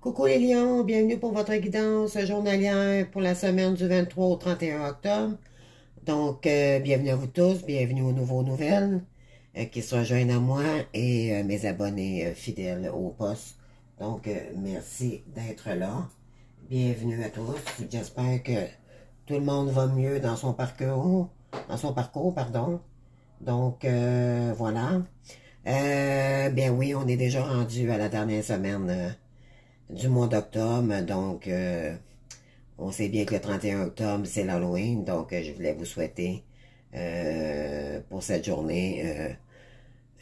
Coucou les lions, bienvenue pour votre guidance journalière pour la semaine du 23 au 31 octobre. Donc, bienvenue à vous tous, bienvenue aux nouveaux nouvelles qui se rejoignent à moi et mes abonnés fidèles au poste. Donc, merci d'être là. Bienvenue à tous. J'espère que tout le monde va mieux dans son parcours, pardon. Donc, voilà. Bien oui, on est déjà rendu à la dernière semaine du mois d'octobre. Donc, on sait bien que le 31 octobre, c'est l'Halloween. Donc, je voulais vous souhaiter pour cette journée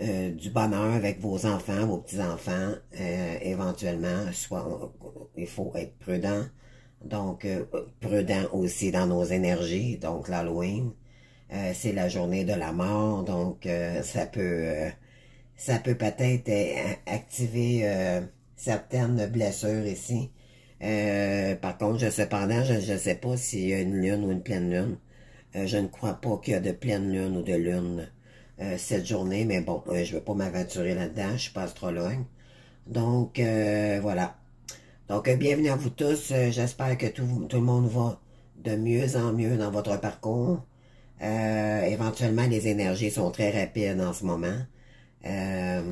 du bonheur avec vos enfants, vos petits-enfants. Éventuellement, soit il faut être prudent. Donc, prudent aussi dans nos énergies. Donc, l'Halloween, c'est la journée de la mort. Donc, ça peut peut-être activer certaines blessures ici. Par contre, cependant, je ne sais pas s'il y a une lune ou une pleine lune. Je ne crois pas qu'il y a de pleine lune ou de lune cette journée, mais bon, je ne veux pas m'aventurer là-dedans, je ne suis pas astrologue. Donc, voilà. Donc, bienvenue à vous tous. J'espère que tout le monde va de mieux en mieux dans votre parcours. Éventuellement, les énergies sont très rapides en ce moment. Euh,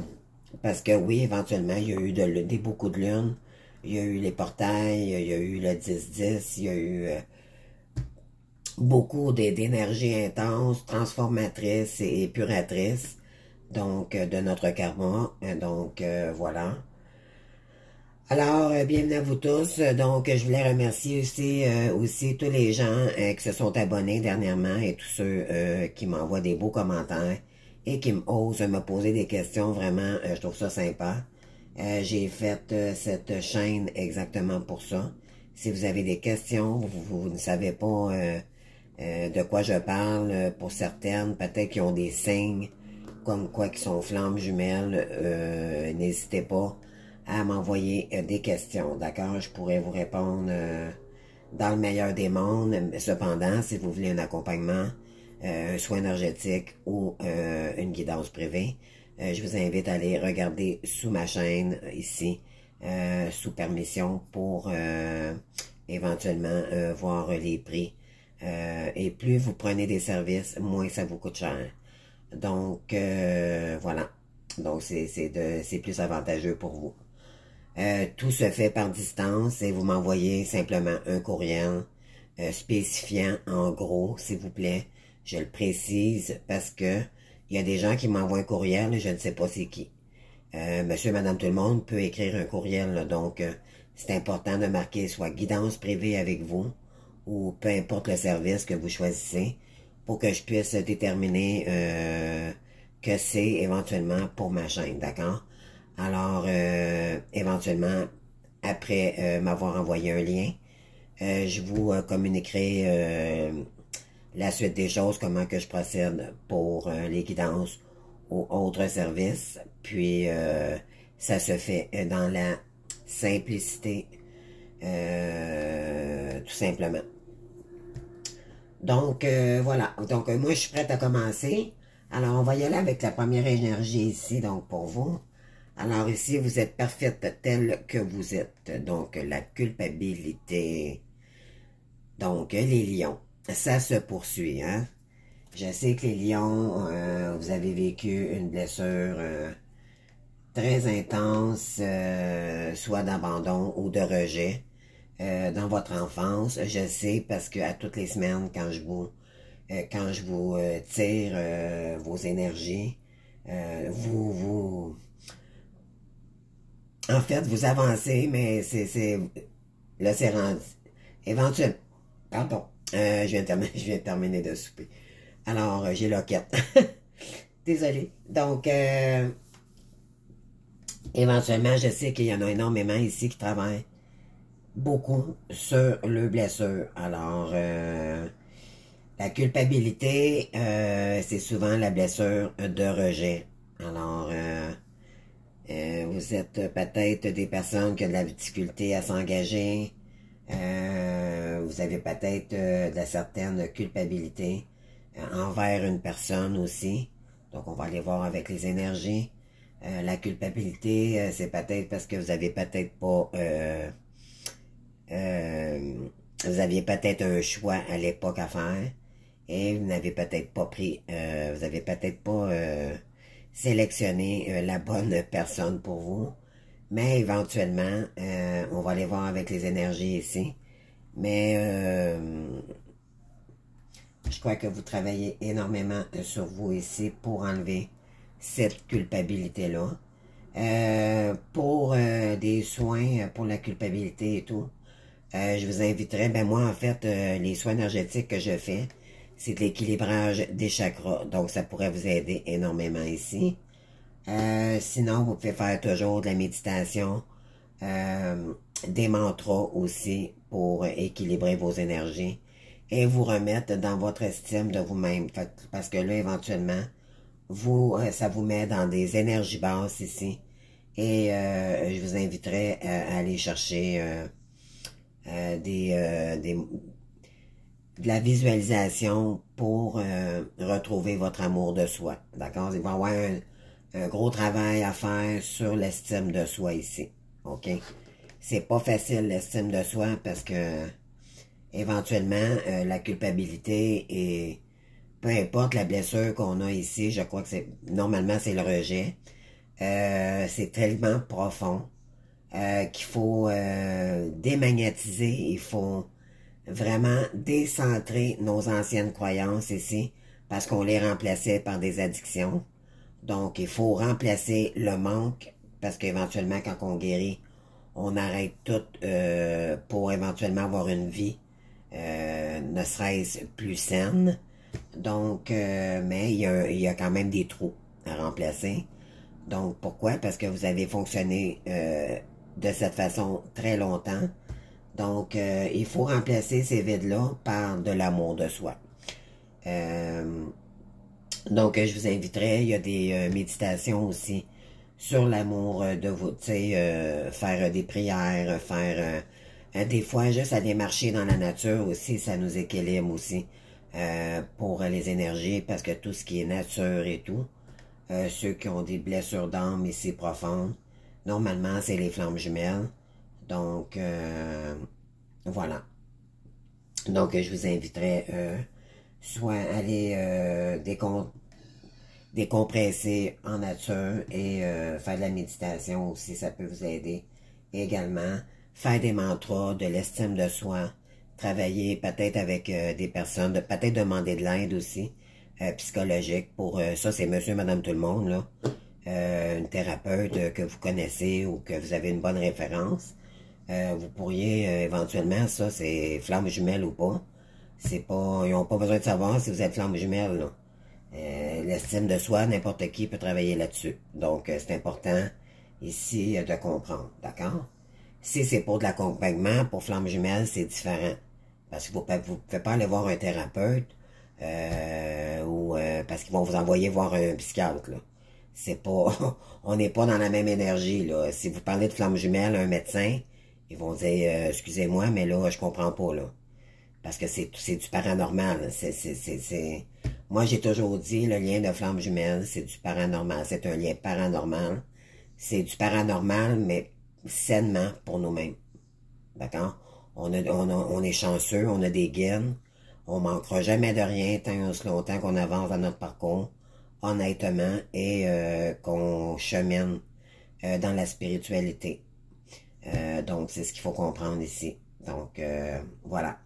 Parce que oui, éventuellement, il y a eu beaucoup de lunes. Il y a eu les portails, il y a eu le 10-10, il y a eu beaucoup d'énergie intense, transformatrice et épuratrice, donc de notre karma. Donc, voilà. Alors, bienvenue à vous tous. Donc, je voulais remercier aussi tous les gens qui se sont abonnés dernièrement et tous ceux qui m'envoient des beaux commentaires et qui osent me poser des questions. Vraiment, je trouve ça sympa. J'ai fait cette chaîne exactement pour ça. Si vous avez des questions, vous ne savez pas de quoi je parle, pour certaines, peut-être qu'ils ont des signes comme quoi qui sont flammes jumelles, n'hésitez pas à m'envoyer des questions, d'accord? Je pourrais vous répondre dans le meilleur des mondes. Cependant, si vous voulez un accompagnement, un soin énergétique ou une guidance privée, je vous invite à aller regarder sous ma chaîne ici, sous permission pour éventuellement voir les prix. Et plus vous prenez des services, moins ça vous coûte cher. Donc, voilà. Donc, c'est plus avantageux pour vous. Tout se fait par distance et vous m'envoyez simplement un courriel spécifiant en gros, s'il vous plaît. Je le précise parce que il y a des gens qui m'envoient un courriel et je ne sais pas c'est qui. Monsieur, madame, tout le monde peut écrire un courriel, là, donc c'est important de marquer soit guidance privée avec vous ou peu importe le service que vous choisissez pour que je puisse déterminer que c'est éventuellement pour ma chaîne, d'accord? Alors, éventuellement, après m'avoir envoyé un lien, je vous communiquerai la suite des choses, comment que je procède pour les guidances ou autres services. Puis, ça se fait dans la simplicité, tout simplement. Donc, voilà. Donc, moi, je suis prête à commencer. Alors, on va y aller avec la première énergie ici, donc, pour vous. Alors, ici, vous êtes parfaite telle que vous êtes. Donc, la culpabilité. Donc, les lions. Ça se poursuit, hein. Je sais que les lions, vous avez vécu une blessure très intense, soit d'abandon ou de rejet dans votre enfance. Je sais parce que à toutes les semaines, quand je vous tire vos énergies, en fait, vous avancez, mais là, c'est rendu. Éventuellement, pardon, je viens de terminer de souper. Alors, j'ai l'oquette. Désolée. Donc, éventuellement, je sais qu'il y en a énormément ici qui travaillent beaucoup sur le blessure. Alors, la culpabilité, c'est souvent la blessure de rejet. Alors, vous êtes peut-être des personnes qui ont de la difficulté à s'engager. Vous avez peut-être de la certaine culpabilité envers une personne aussi. Donc, on va aller voir avec les énergies. La culpabilité, c'est peut-être parce que vous avez peut-être pas... vous aviez peut-être un choix à l'époque à faire et vous n'avez peut-être pas pris... vous avez peut-être pas sélectionné la bonne personne pour vous. Mais éventuellement, on va aller voir avec les énergies ici. Mais je crois que vous travaillez énormément sur vous ici pour enlever cette culpabilité-là. Pour des soins pour la culpabilité et tout, je vous inviterais, ben moi en fait, les soins énergétiques que je fais, c'est de l'équilibrage des chakras. Donc ça pourrait vous aider énormément ici. Sinon, vous pouvez faire toujours de la méditation, des mantras aussi pour équilibrer vos énergies et vous remettre dans votre estime de vous-même. Parce que là, éventuellement, ça vous met dans des énergies basses ici. Et je vous inviterai à aller chercher de la visualisation pour retrouver votre amour de soi. D'accord? Il va y avoir un gros travail à faire sur l'estime de soi ici. OK? C'est pas facile l'estime de soi parce que éventuellement la culpabilité et peu importe la blessure qu'on a ici, je crois que normalement c'est le rejet. C'est tellement profond qu'il faut démagnétiser, il faut vraiment décentrer nos anciennes croyances ici parce qu'on les remplaçait par des addictions. Donc, il faut remplacer le manque parce qu'éventuellement, quand on guérit, on arrête tout pour éventuellement avoir une vie, ne serait-ce plus saine. Donc, mais il y a quand même des trous à remplacer. Donc, pourquoi? Parce que vous avez fonctionné de cette façon très longtemps. Donc, il faut remplacer ces vides-là par de l'amour de soi. Donc, je vous inviterai, il y a des méditations aussi sur l'amour de vous, tu sais, faire des prières, faire des fois juste aller marcher dans la nature aussi, ça nous équilibre aussi pour les énergies, parce que tout ce qui est nature et tout, ceux qui ont des blessures d'âme ici profondes, normalement c'est les flammes jumelles. Donc, voilà. Donc, je vous inviterai soit à aller décompresser en nature et faire de la méditation aussi, ça peut vous aider également. Faire des mantras, de l'estime de soi, travailler peut-être avec des personnes, peut-être demander de l'aide aussi, psychologique, pour ça c'est monsieur, madame, tout le monde, là. Une thérapeute que vous connaissez ou que vous avez une bonne référence. Vous pourriez éventuellement, ça c'est flamme jumelle ou pas, c'est pas, ils n'ont pas besoin de savoir si vous êtes flamme jumelle, là. L'estime de soi, n'importe qui peut travailler là-dessus. Donc, c'est important ici de comprendre, d'accord? Si c'est pour de l'accompagnement, pour flamme jumelle, c'est différent. Parce que vous ne pouvez pas aller voir un thérapeute ou parce qu'ils vont vous envoyer voir un psychiatre, là. C'est pas, on n'est pas dans la même énergie, là. Si vous parlez de flamme jumelle à un médecin, ils vont dire, excusez-moi, mais là, je comprends pas, là. Parce que c'est du paranormal. Moi, j'ai toujours dit, le lien de flamme jumelle, c'est du paranormal. C'est un lien paranormal. C'est du paranormal, mais sainement pour nous-mêmes. D'accord? On est chanceux, on a des guides. On manquera jamais de rien tant et aussi longtemps qu'on avance dans notre parcours, honnêtement, et qu'on chemine dans la spiritualité. Donc, c'est ce qu'il faut comprendre ici. Donc, voilà.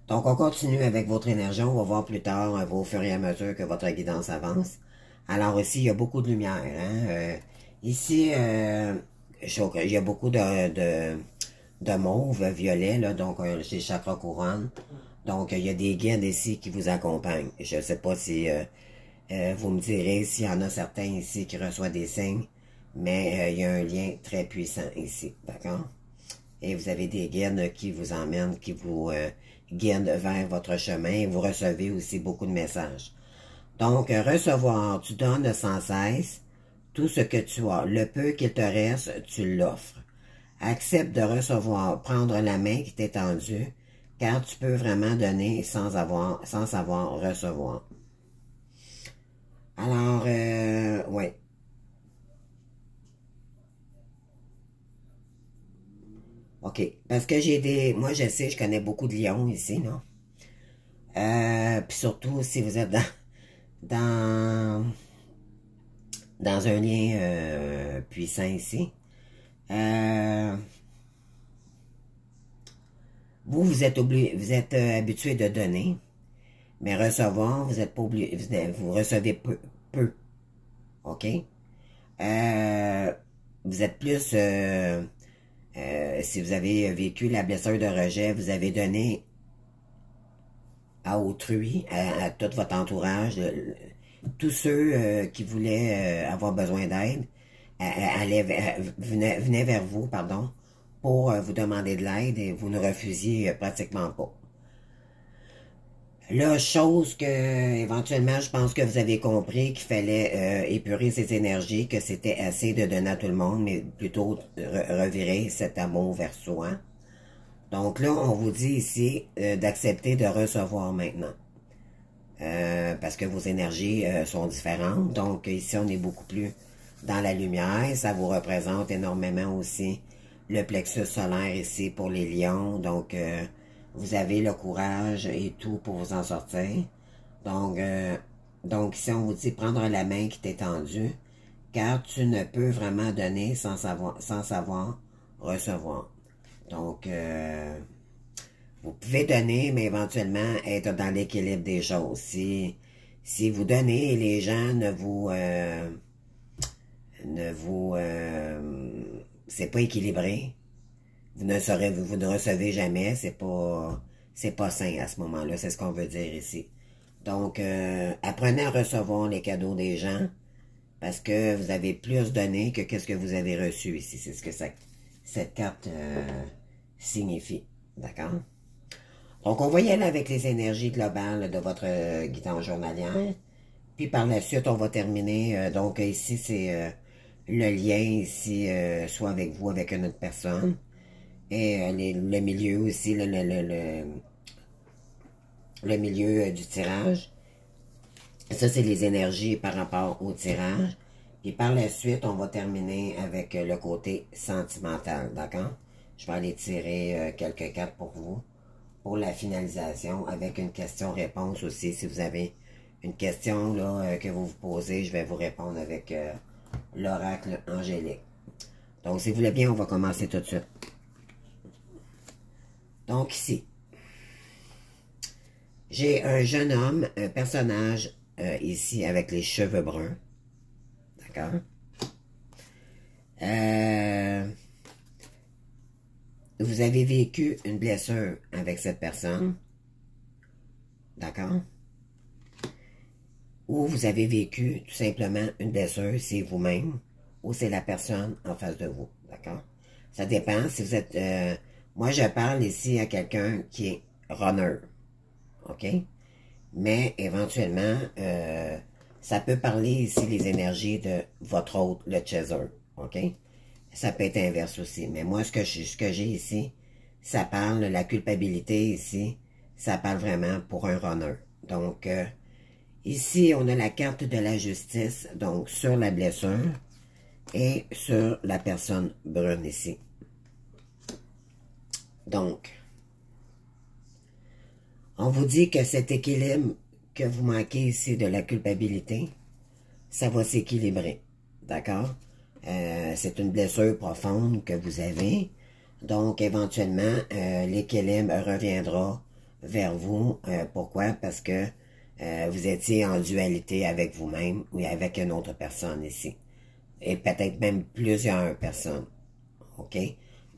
Donc, on continue avec votre énergie. On va voir plus tard, au fur et à mesure que votre guidance avance. Alors ici, il y a beaucoup de lumière. Hein? Ici, il y a beaucoup de mauve, violet, là, donc c'est chakra couronne. Donc, il y a des guides ici qui vous accompagnent. Je ne sais pas si vous me direz s'il y en a certains ici qui reçoivent des signes, mais il y a un lien très puissant ici, d'accord? Et vous avez des guides qui vous emmènent, qui vous guident vers votre chemin, et vous recevez aussi beaucoup de messages. Donc, recevoir, tu donnes sans cesse tout ce que tu as. Le peu qu'il te reste, tu l'offres. Accepte de recevoir, prendre la main qui t'est tendue, car tu peux vraiment donner sans savoir recevoir. Alors, ouais. OK. Parce que j'ai des... Moi, je sais, je connais beaucoup de lions ici, non? Puis surtout, si vous êtes dans, dans un lien puissant ici, euh, vous êtes vous êtes habitué de donner, mais recevoir, vous êtes pas obligé, vous recevez peu, OK? Euh, vous êtes plus, si vous avez vécu la blessure de rejet, vous avez donné à autrui, à tout votre entourage, tous ceux qui voulaient avoir besoin d'aide, venaient vers vous, pardon, pour vous demander de l'aide et vous ne refusiez pratiquement pas. Là, chose que, éventuellement, je pense que vous avez compris qu'il fallait épurer ces énergies, que c'était assez de donner à tout le monde, mais plutôt revirer cet amour vers soi. Donc là, on vous dit ici d'accepter de recevoir maintenant. Parce que vos énergies sont différentes. Donc ici, on est beaucoup plus dans la lumière. Ça vous représente énormément aussi le plexus solaire ici pour les lions. Donc, vous avez le courage et tout pour vous en sortir. Donc ici, on vous dit prendre la main qui t'est tendue, car tu ne peux vraiment donner sans savoir recevoir. Donc, vous pouvez donner, mais éventuellement être dans l'équilibre des choses. Si vous donnez et les gens c'est pas équilibré, vous ne recevez jamais, c'est pas sain à ce moment-là, c'est ce qu'on veut dire ici. Donc, apprenez à recevoir les cadeaux des gens, parce que vous avez plus donné que qu'est-ce que vous avez reçu ici. C'est ce que cette carte signifie. D'accord? Donc, on va y aller avec les énergies globales de votre guidance journalière. Puis par la suite, on va terminer. Donc, ici, c'est le lien, ici, soit avec vous, avec une autre personne. Et le milieu aussi, le milieu du tirage. Ça, c'est les énergies par rapport au tirage. Puis par la suite, on va terminer avec le côté sentimental, d'accord? Je vais aller tirer quelques cartes pour vous, pour la finalisation, avec une question-réponse aussi. Si vous avez une question là, que vous vous posez, je vais vous répondre avec l'oracle angélique. Donc, si vous voulez bien, on va commencer tout de suite. Donc, ici, j'ai un jeune homme, un personnage ici avec les cheveux bruns. D'accord? Vous avez vécu une blessure avec cette personne. D'accord? Ou vous avez vécu tout simplement une blessure, c'est vous-même, ou c'est la personne en face de vous. D'accord? Ça dépend si vous êtes... moi, je parle ici à quelqu'un qui est runner. OK? Mais éventuellement, ça peut parler ici les énergies de votre hôte, le chaser. OK? Ça peut être inverse aussi. Mais moi, ce que j'ai ici, ça parle, la culpabilité ici, ça parle vraiment pour un runner. Donc, ici, on a la carte de la justice, donc sur la blessure et sur la personne brune ici. Donc, on vous dit que cet équilibre que vous manquez ici de la culpabilité, ça va s'équilibrer. D'accord? C'est une blessure profonde que vous avez. Donc, éventuellement, l'équilibre reviendra vers vous. Pourquoi? Parce que vous étiez en dualité avec vous-même ou avec une autre personne ici. Et peut-être même plusieurs personnes. OK?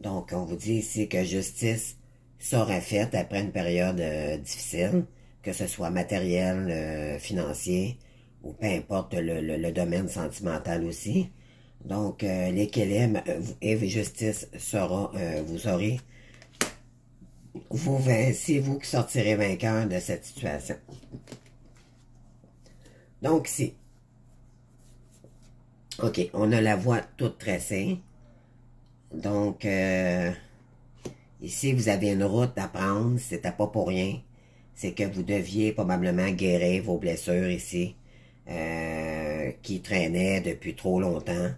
Donc, on vous dit ici que justice sera faite après une période difficile, que ce soit matériel, financier, ou peu importe le domaine sentimental aussi. Donc, l'équilibre et justice sera, vous aurez, c'est vous qui sortirez vainqueur de cette situation. Donc, ici, OK, on a la voie toute tracée. Donc, ici, vous avez une route à prendre, c'était pas pour rien. C'est que vous deviez probablement guérir vos blessures ici, qui traînaient depuis trop longtemps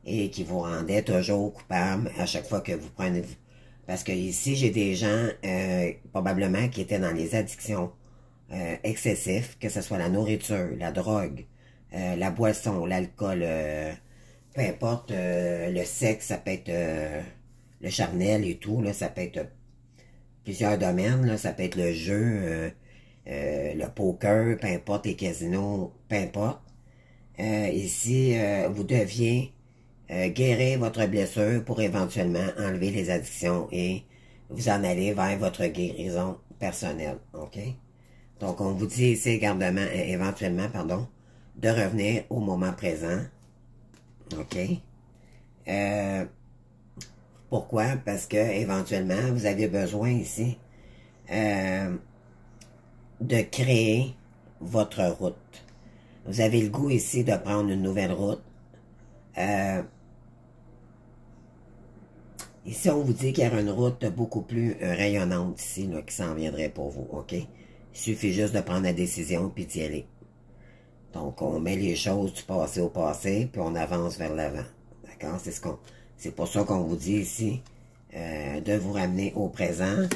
et qui vous rendaient toujours coupable à chaque fois que vous Parce que ici, j'ai des gens, probablement, qui étaient dans les addictions excessives, que ce soit la nourriture, la drogue, la boisson, l'alcool, peu importe, le sexe, ça peut être le charnel et tout, là, ça peut être plusieurs domaines, là, ça peut être le jeu, le poker, peu importe, les casinos, peu importe. Ici, vous deviez guérir votre blessure pour éventuellement enlever les addictions et vous en aller vers votre guérison personnelle, ok? Donc, on vous dit ici éventuellement, pardon, de revenir au moment présent, ok? Pourquoi? Parce que éventuellement, vous avez besoin ici de créer votre route. Vous avez le goût ici de prendre une nouvelle route. Ici, on vous dit qu'il y a une route beaucoup plus rayonnante ici, là, qui s'en viendrait pour vous, ok? Il suffit juste de prendre la décision puis d'y aller. Donc, on met les choses du passé au passé, puis on avance vers l'avant. D'accord? C'est pour ça qu'on vous dit ici de vous ramener au présent,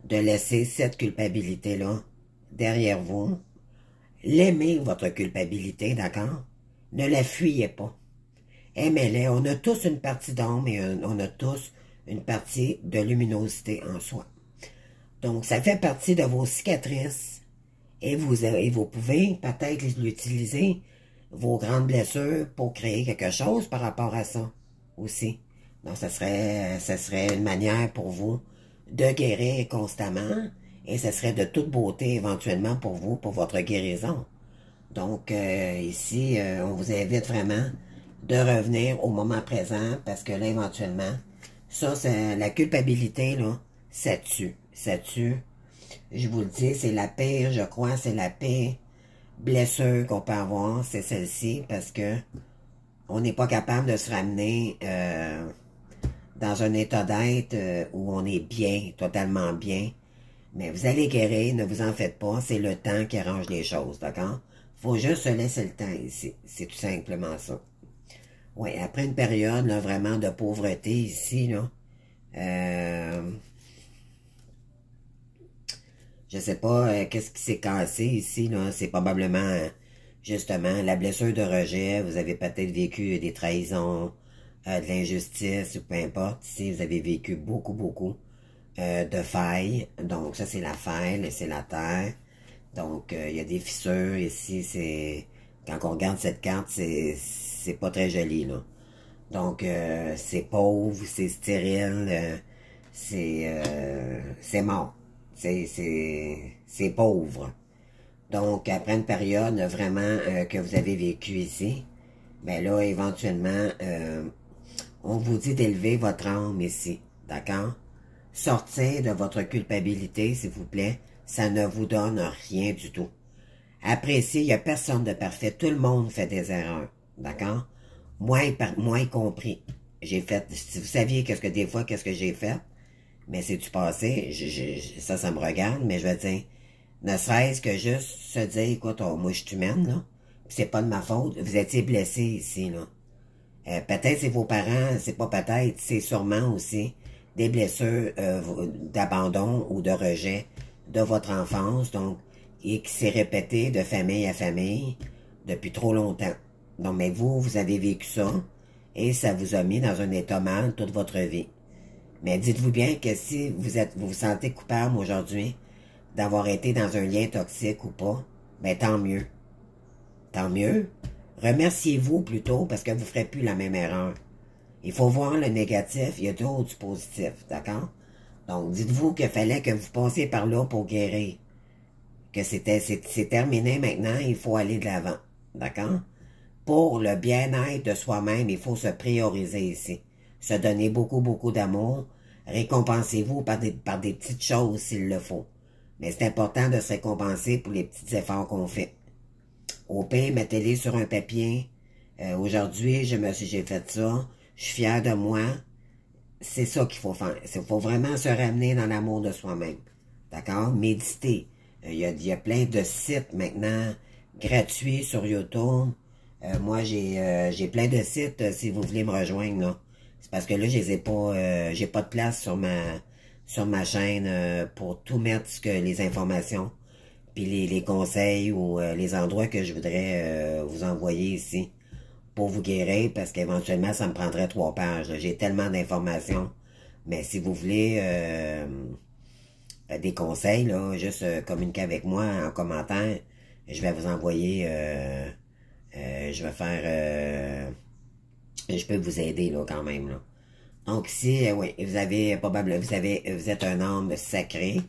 de laisser cette culpabilité-là derrière vous. L'aimez, votre culpabilité, d'accord? Ne la fuyez pas. Aimez-les. On a tous une partie d'ombre et on a tous une partie de luminosité en soi. Donc, ça fait partie de vos cicatrices et vous pouvez peut-être l'utiliser, vos grandes blessures, pour créer quelque chose par rapport à ça aussi. Donc, ça serait une manière pour vous de guérir constamment et ce serait de toute beauté éventuellement pour vous, pour votre guérison. Donc, ici, on vous invite vraiment de revenir au moment présent parce que là, éventuellement, ça, c'est la culpabilité, là, ça tue. Ça tue. Je vous le dis, c'est la pire, je crois, c'est la pire blessure qu'on peut avoir, c'est celle-ci, parce que on n'est pas capable de se ramener dans un état d'être où on est bien, totalement bien. Mais vous allez guérir, ne vous en faites pas, c'est le temps qui arrange les choses, d'accord? Faut juste se laisser le temps ici, c'est tout simplement ça. Oui, après une période là, vraiment de pauvreté ici, là, je sais pas qu'est-ce qui s'est cassé ici, là, c'est probablement justement la blessure de rejet, vous avez peut-être vécu des trahisons, de l'injustice, ou peu importe, ici vous avez vécu beaucoup de failles, donc ça c'est la faille, c'est la terre, donc il y a des fissures ici, c'est quand on regarde cette carte, c'est pas très joli, là. Donc, c'est pauvre, c'est stérile, c'est mort. C'est pauvre. Donc, après une période vraiment que vous avez vécu ici, ben là, éventuellement, on vous dit d'élever votre âme ici. D'accord? Sortez de votre culpabilité, s'il vous plaît. Ça ne vous donne rien du tout. Appréciez, il n'y a personne de parfait. Tout le monde fait des erreurs. D'accord? Moi y compris. J'ai fait, si vous saviez qu'est-ce que j'ai fait, mais c'est du passé, ça me regarde, mais je veux dire, ne serait-ce que juste se dire, écoute, oh, moi je suis humaine, là, c'est pas de ma faute, vous étiez blessé ici, là. Peut-être c'est vos parents, c'est pas peut-être, c'est sûrement aussi des blessures d'abandon ou de rejet de votre enfance, donc, et qui s'est répété de famille à famille depuis trop longtemps. Donc, mais vous avez vécu ça, et ça vous a mis dans un état mal toute votre vie. Mais dites-vous bien que si vous vous sentez coupable aujourd'hui d'avoir été dans un lien toxique ou pas, ben tant mieux. Tant mieux. Remerciez-vous plutôt parce que vous ne ferez plus la même erreur. Il faut voir le négatif, il y a toujours du positif, d'accord? Donc, dites-vous qu'il fallait que vous passiez par là pour guérir. Que c'est terminé maintenant, il faut aller de l'avant, d'accord? Pour le bien-être de soi-même, il faut se prioriser ici. Se donner beaucoup d'amour. Récompensez-vous par des petites choses s'il le faut. Mais c'est important de se récompenser pour les petits efforts qu'on fait. Au pire, mettez-les sur un papier. Aujourd'hui, j'ai fait ça. Je suis fier de moi. C'est ça qu'il faut faire. Il faut vraiment se ramener dans l'amour de soi-même. D'accord? Méditer. Il y a plein de sites maintenant gratuits sur YouTube. Moi, j'ai plein de sites si vous voulez me rejoindre, là. C'est parce que là, j'ai pas de place sur sur ma chaîne pour tout mettre les informations, puis les conseils ou les endroits que je voudrais vous envoyer ici pour vous guérir, parce qu'éventuellement, ça me prendrait 3 pages. J'ai tellement d'informations. Mais si vous voulez des conseils, là, juste communiquer avec moi en commentaire. Je vais vous envoyer, je vais faire, je peux vous aider là quand même là. Donc ici, oui, vous avez probablement, vous êtes un homme sacré.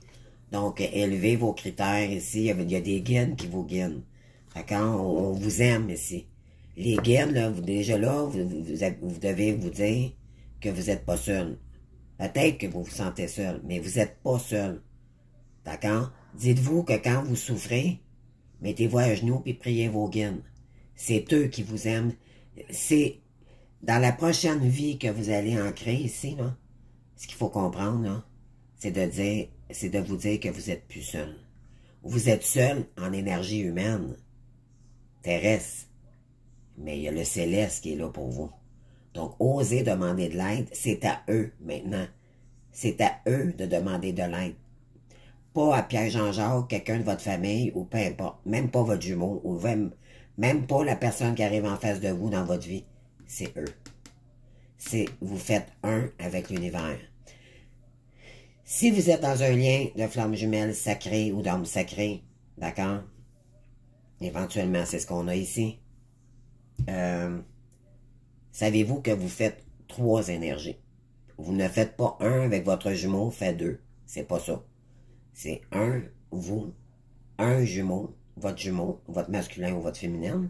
Donc élevez vos critères ici. Il y a des guides qui vous guident. D'accord? On vous aime ici. Les guides là, déjà là, vous devez vous dire que vous n'êtes pas seul. Peut-être que vous vous sentez seul, mais vous n'êtes pas seul. D'accord? Dites-vous que quand vous souffrez, mettez-vous à genoux et priez vos guides. C'est eux qui vous aiment. C'est dans la prochaine vie que vous allez ancrer ici, là, ce qu'il faut comprendre, là, c'est de vous dire que vous êtes plus seul. Vous êtes seul en énergie humaine, terrestre, mais il y a le céleste qui est là pour vous. Donc, osez demander de l'aide, c'est à eux maintenant. C'est à eux de demander de l'aide. Pas à Pierre-Jean-Jacques, quelqu'un de votre famille, ou peu importe, même pas votre jumeau, ou même pas la personne qui arrive en face de vous dans votre vie. C'est eux. Vous faites un avec l'univers. Si vous êtes dans un lien de flamme jumelle sacrée ou d'âme sacrée, d'accord? Éventuellement, c'est ce qu'on a ici. Savez-vous que vous faites 3 énergies? Vous ne faites pas un avec votre jumeau, faites 2. C'est pas ça. C'est un, vous, un jumeau, votre masculin ou votre féminin,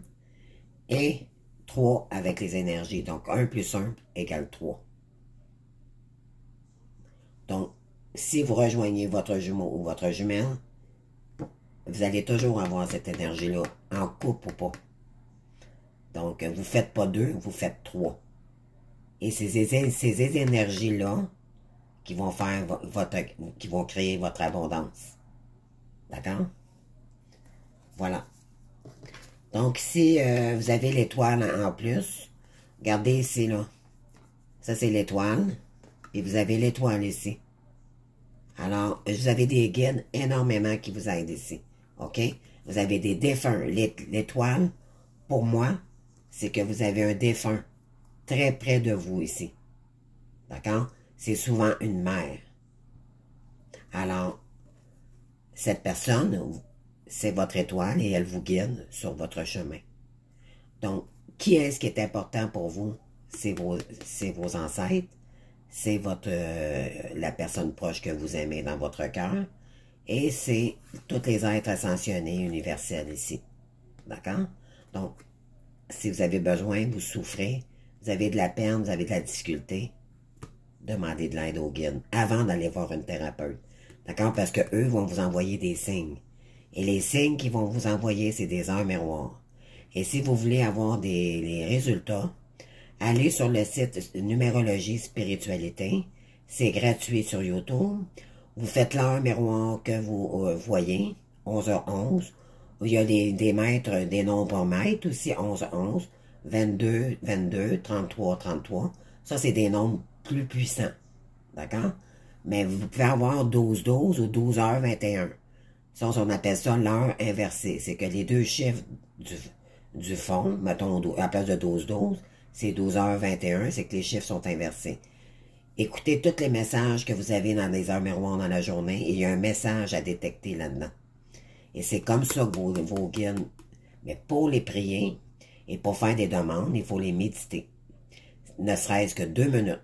et 3 avec les énergies. Donc, 1 plus 1 égale 3. Donc, si vous rejoignez votre jumeau ou votre jumelle, vous allez toujours avoir cette énergie-là, en couple ou pas. Donc, vous ne faites pas 2, vous faites 3. Et ces énergies-là qui vont faire qui vont créer votre abondance. D'accord? Voilà. Donc, si vous avez l'étoile en plus, regardez ici, là. Ça, c'est l'étoile. Et vous avez l'étoile ici. Alors, vous avez des guides énormément qui vous aident ici. OK? Vous avez des défunts. L'étoile, pour moi, c'est que vous avez un défunt très près de vous ici. D'accord? C'est souvent une mère. Alors, cette personne, c'est votre étoile et elle vous guide sur votre chemin. Donc, qui est-ce qui est important pour vous? C'est vos ancêtres, c'est la personne proche que vous aimez dans votre cœur, et c'est tous les êtres ascensionnés universels ici. D'accord? Donc, si vous avez besoin, vous souffrez, vous avez de la peine, vous avez de la difficulté, demandez de l'aide au guide avant d'aller voir une thérapeute. D'accord? Parce que eux vont vous envoyer des signes. Et les signes qu'ils vont vous envoyer, c'est des heures miroirs. Et si vous voulez avoir les résultats, allez sur le site Numérologie Spiritualité. C'est gratuit sur YouTube. Vous faites l'heure miroir que vous voyez, 11h11. Il y a des maîtres, des nombres maîtres aussi, 11h11, 22, 22, 33, 33. Ça, c'est des nombres plus puissants. D'accord? Mais vous pouvez avoir 12-12 ou 12h21. Ça, on appelle ça l'heure inversée. C'est que les deux chiffres du fond, mettons, à la place de 12-12, c'est 12h21, c'est que les chiffres sont inversés. Écoutez tous les messages que vous avez dans les heures miroirs dans la journée, et il y a un message à détecter là-dedans. Et c'est comme ça que vos guides, mais pour les prier et pour faire des demandes, il faut les méditer. Ne serait-ce que 2 minutes.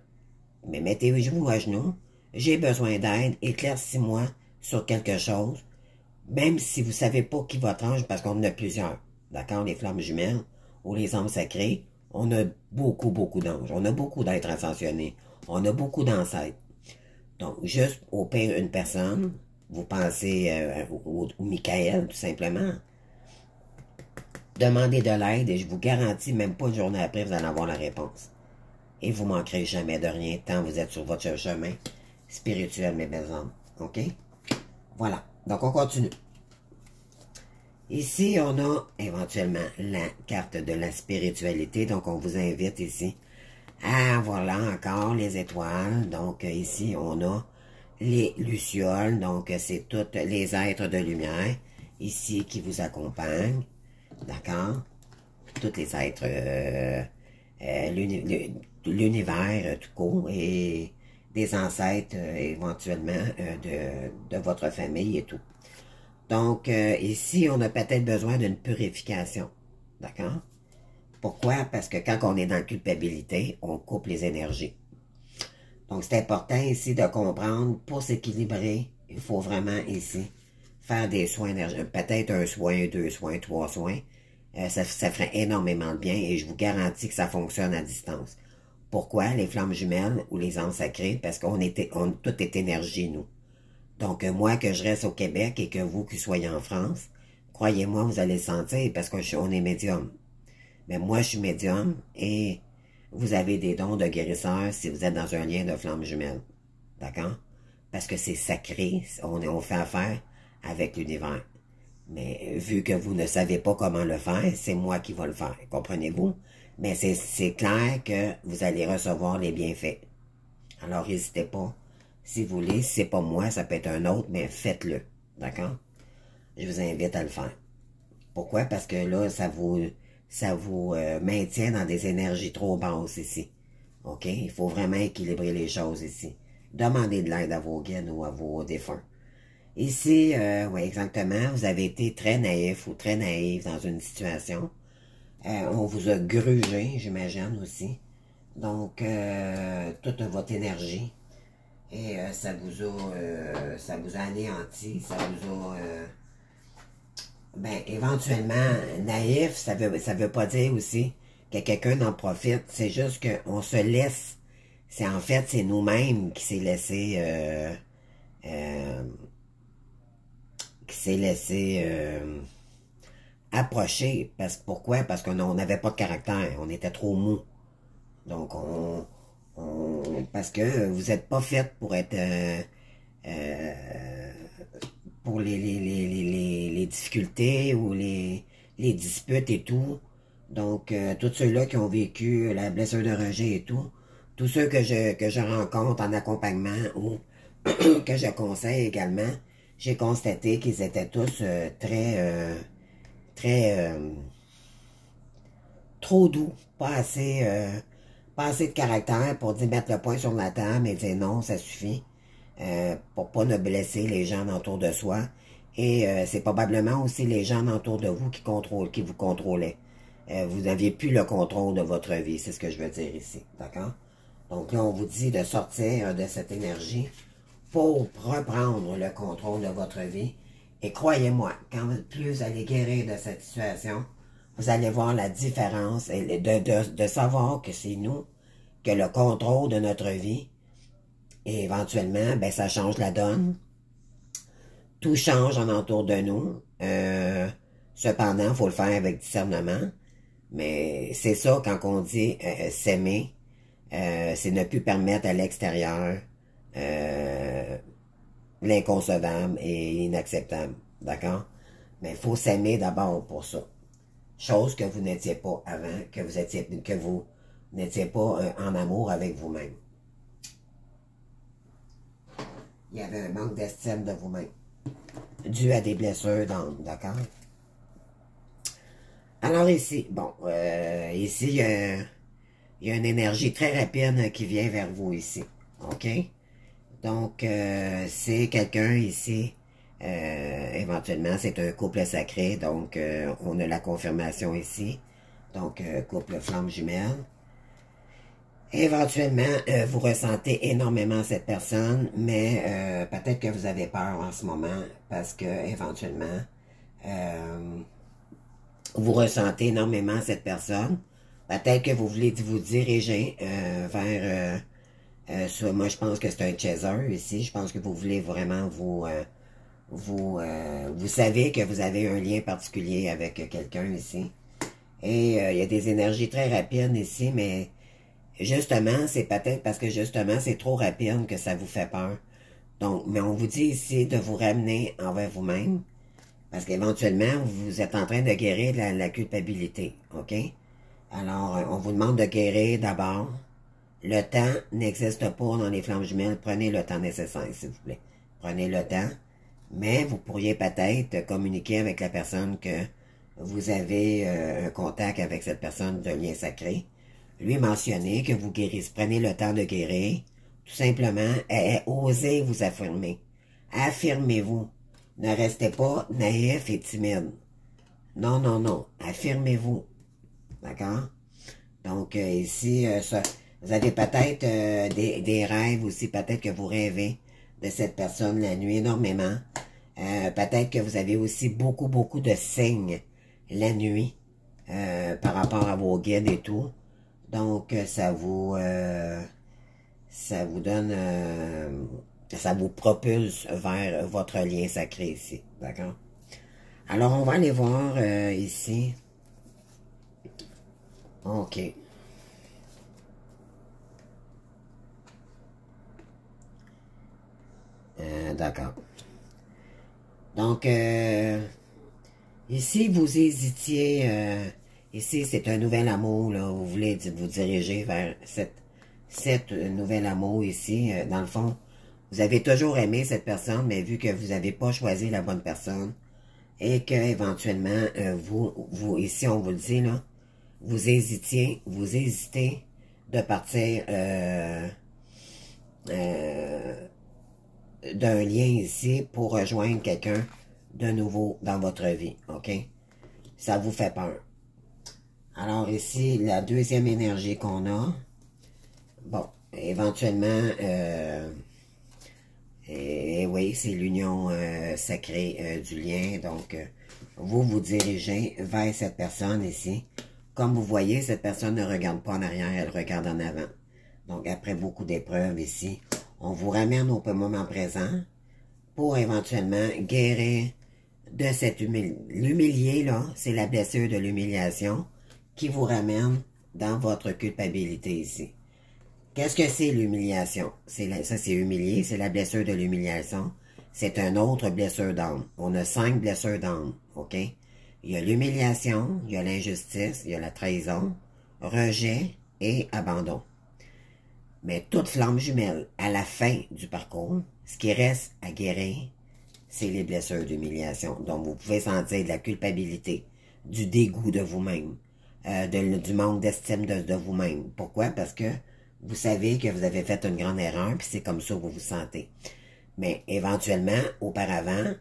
Mais mettez-vous à genoux, j'ai besoin d'aide, éclaircis-moi sur quelque chose, même si vous ne savez pas qui votre ange, parce qu'on en a plusieurs. D'accord? Les flammes jumelles ou les âmes sacrées, on a beaucoup, beaucoup d'anges. On a beaucoup d'êtres ascensionnés. On a beaucoup d'ancêtres. Donc, juste au pire, une personne, vous pensez au Michael, tout simplement. Demandez de l'aide et je vous garantis, même pas une journée après, vous allez avoir la réponse. Et vous ne manquerez jamais de rien tant vous êtes sur votre chemin spirituel, mes belles âmes. OK? Voilà. Donc, on continue. Ici, on a éventuellement la carte de la spiritualité. Donc, on vous invite ici à, voilà, encore les étoiles. Donc, ici, on a les lucioles, donc c'est tous les êtres de lumière ici qui vous accompagnent, d'accord? Tous les êtres, l'univers tout court et des ancêtres éventuellement de votre famille et tout. Donc ici, on a peut-être besoin d'une purification, d'accord? Pourquoi? Parce que quand on est dans la culpabilité, on coupe les énergies. Donc, c'est important ici de comprendre, pour s'équilibrer, il faut vraiment ici faire des soins énergétiques. Peut-être un soin, 2 soins, 3 soins. Ça ferait énormément de bien et je vous garantis que ça fonctionne à distance. Pourquoi? Les flammes jumelles ou les anges sacrés? Parce qu'on tout est énergie, nous. Donc, moi, que je reste au Québec et que vous qui soyez en France, croyez-moi, vous allez le sentir parce qu'on est médium. Mais moi, je suis médium et vous avez des dons de guérisseur si vous êtes dans un lien de flamme jumelle. D'accord? Parce que c'est sacré, on fait affaire avec l'univers. Mais vu que vous ne savez pas comment le faire, c'est moi qui vais le faire. Comprenez-vous? Mais c'est clair que vous allez recevoir les bienfaits. Alors, n'hésitez pas. Si vous voulez, si c'est pas moi, ça peut être un autre, mais faites-le. D'accord? Je vous invite à le faire. Pourquoi? Parce que là, ça vous maintient dans des énergies trop basses ici. OK? Il faut vraiment équilibrer les choses ici. Demandez de l'aide à vos guides ou à vos défunts. Ici, oui, exactement, vous avez été très naïf ou très naïf dans une situation. On vous a grugé, j'imagine aussi. Donc, toute votre énergie. Et ça vous a anéanti, ça vous a... ben, éventuellement, naïf, ça veut pas dire aussi que quelqu'un en profite. C'est juste qu'on se laisse. En fait, c'est nous-mêmes qui s'est laissé approcher. Pourquoi? Parce qu'on n'avait pas de caractère. On était trop mou. Donc, parce que vous n'êtes pas fait pour être pour les difficultés ou les disputes et tout. Donc, tous ceux-là qui ont vécu la blessure de rejet et tout, tous ceux que je rencontre en accompagnement ou que je conseille également, j'ai constaté qu'ils étaient tous trop doux, pas assez de caractère pour dire mettre le poing sur la table et dire non, ça suffit. Pour pas ne blesser les gens autour de soi. Et c'est probablement aussi les gens autour de vous qui vous contrôlaient. Vous n'aviez plus le contrôle de votre vie, c'est ce que je veux dire ici, d'accord? Donc là, on vous dit de sortir de cette énergie pour reprendre le contrôle de votre vie. Et croyez-moi, plus vous allez guérir de cette situation, vous allez voir la différence et de savoir que c'est nous, que le contrôle de notre vie. Et éventuellement, ben, ça change la donne. Tout change en entour de nous. Cependant, il faut le faire avec discernement. Mais c'est ça, quand on dit s'aimer, c'est ne plus permettre à l'extérieur l'inconcevable et inacceptable. D'accord? Mais il faut s'aimer d'abord pour ça. Chose que vous n'étiez pas avant, que vous n'étiez pas en amour avec vous-même. Il y avait un manque d'estime de vous-même, dû à des blessures d'âme, d'accord? Alors ici, bon, ici, il y a une énergie très rapide qui vient vers vous ici, ok? Donc, c'est quelqu'un ici, éventuellement, c'est un couple sacré, donc on a la confirmation ici, donc couple flamme jumelle. Éventuellement, vous ressentez énormément cette personne, mais peut-être que vous avez peur en ce moment parce que éventuellement, vous ressentez énormément cette personne. Peut-être que vous voulez vous diriger vers... moi, je pense que c'est un chaser ici. Je pense que vous voulez vraiment vous savez que vous avez un lien particulier avec quelqu'un ici. Et il y a des énergies très rapides ici, mais... Justement, c'est peut-être parce que justement, c'est trop rapide que ça vous fait peur. Donc, mais on vous dit ici de vous ramener envers vous-même. Parce qu'éventuellement, vous êtes en train de guérir la culpabilité. OK? Alors, on vous demande de guérir d'abord Le temps n'existe pas dans les flammes jumelles. Prenez le temps nécessaire, s'il vous plaît. Prenez le temps. Mais vous pourriez peut-être communiquer avec la personne que vous avez un contact avec cette personne de lien sacré. Lui mentionner que vous guérissez. Prenez le temps de guérir. Tout simplement, osez vous affirmer. Affirmez-vous. Ne restez pas naïf et timide. Non, non, non. Affirmez-vous. D'accord? Donc, ici, vous avez peut-être des rêves aussi. Peut-être que vous rêvez de cette personne la nuit énormément. Peut-être que vous avez aussi beaucoup, beaucoup de signes la nuit par rapport à vos guides et tout. Donc, ça vous donne, ça vous propulse vers votre lien sacré ici. D'accord? Alors, on va aller voir ici. OK. D'accord. Donc, ici, vous hésitiez. Ici, c'est un nouvel amour, là. Vous voulez vous diriger vers cette nouvel amour ici. Dans le fond, vous avez toujours aimé cette personne, mais vu que vous n'avez pas choisi la bonne personne, et que éventuellement, ici, on vous le dit, là, vous hésitez de partir d'un lien ici pour rejoindre quelqu'un de nouveau dans votre vie, OK? Ça vous fait peur. Alors ici, la deuxième énergie qu'on a, bon, éventuellement, et oui, c'est l'union sacrée du lien, donc vous vous dirigez vers cette personne ici. Comme vous voyez, cette personne ne regarde pas en arrière, elle regarde en avant. Donc après beaucoup d'épreuves ici, on vous ramène au moment présent pour éventuellement guérir de cette l'humilié, là, c'est la blessure de l'humiliation qui vous ramène dans votre culpabilité ici. Qu'est-ce que c'est l'humiliation? Ça, c'est humilié, c'est la blessure de l'humiliation. C'est une autre blessure d'âme. On a 5 blessures d'âme, OK? Il y a l'humiliation, il y a l'injustice, il y a la trahison, rejet et abandon. Mais toute flamme jumelle, à la fin du parcours, ce qui reste à guérir, c'est les blessures d'humiliation. Donc, vous pouvez sentir de la culpabilité, du dégoût de vous-même, du manque d'estime de vous-même. Pourquoi? Parce que vous savez que vous avez fait une grande erreur, puis c'est comme ça que vous vous sentez. Mais éventuellement, auparavant,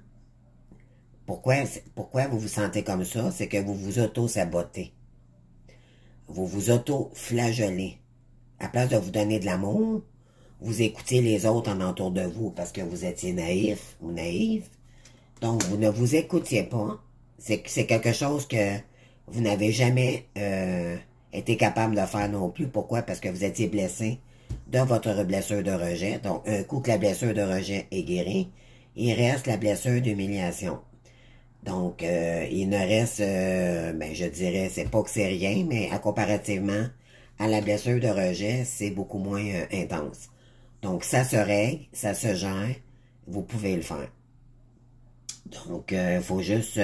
pourquoi vous vous sentez comme ça? C'est que vous vous auto-sabotez. Vous vous auto-flagellez. À place de vous donner de l'amour, vous écoutez les autres en entour de vous parce que vous étiez naïf ou naïve. Donc, vous ne vous écoutiez pas. C'est quelque chose que vous n'avez jamais été capable de faire non plus. Pourquoi? Parce que vous étiez blessé de votre blessure de rejet. Donc, un coup que la blessure de rejet est guérie, il reste la blessure d'humiliation. Donc, il ne reste, je dirais, c'est pas que c'est rien, mais comparativement à la blessure de rejet, c'est beaucoup moins intense. Donc, ça se règle, ça se gère, vous pouvez le faire. Donc, il faut juste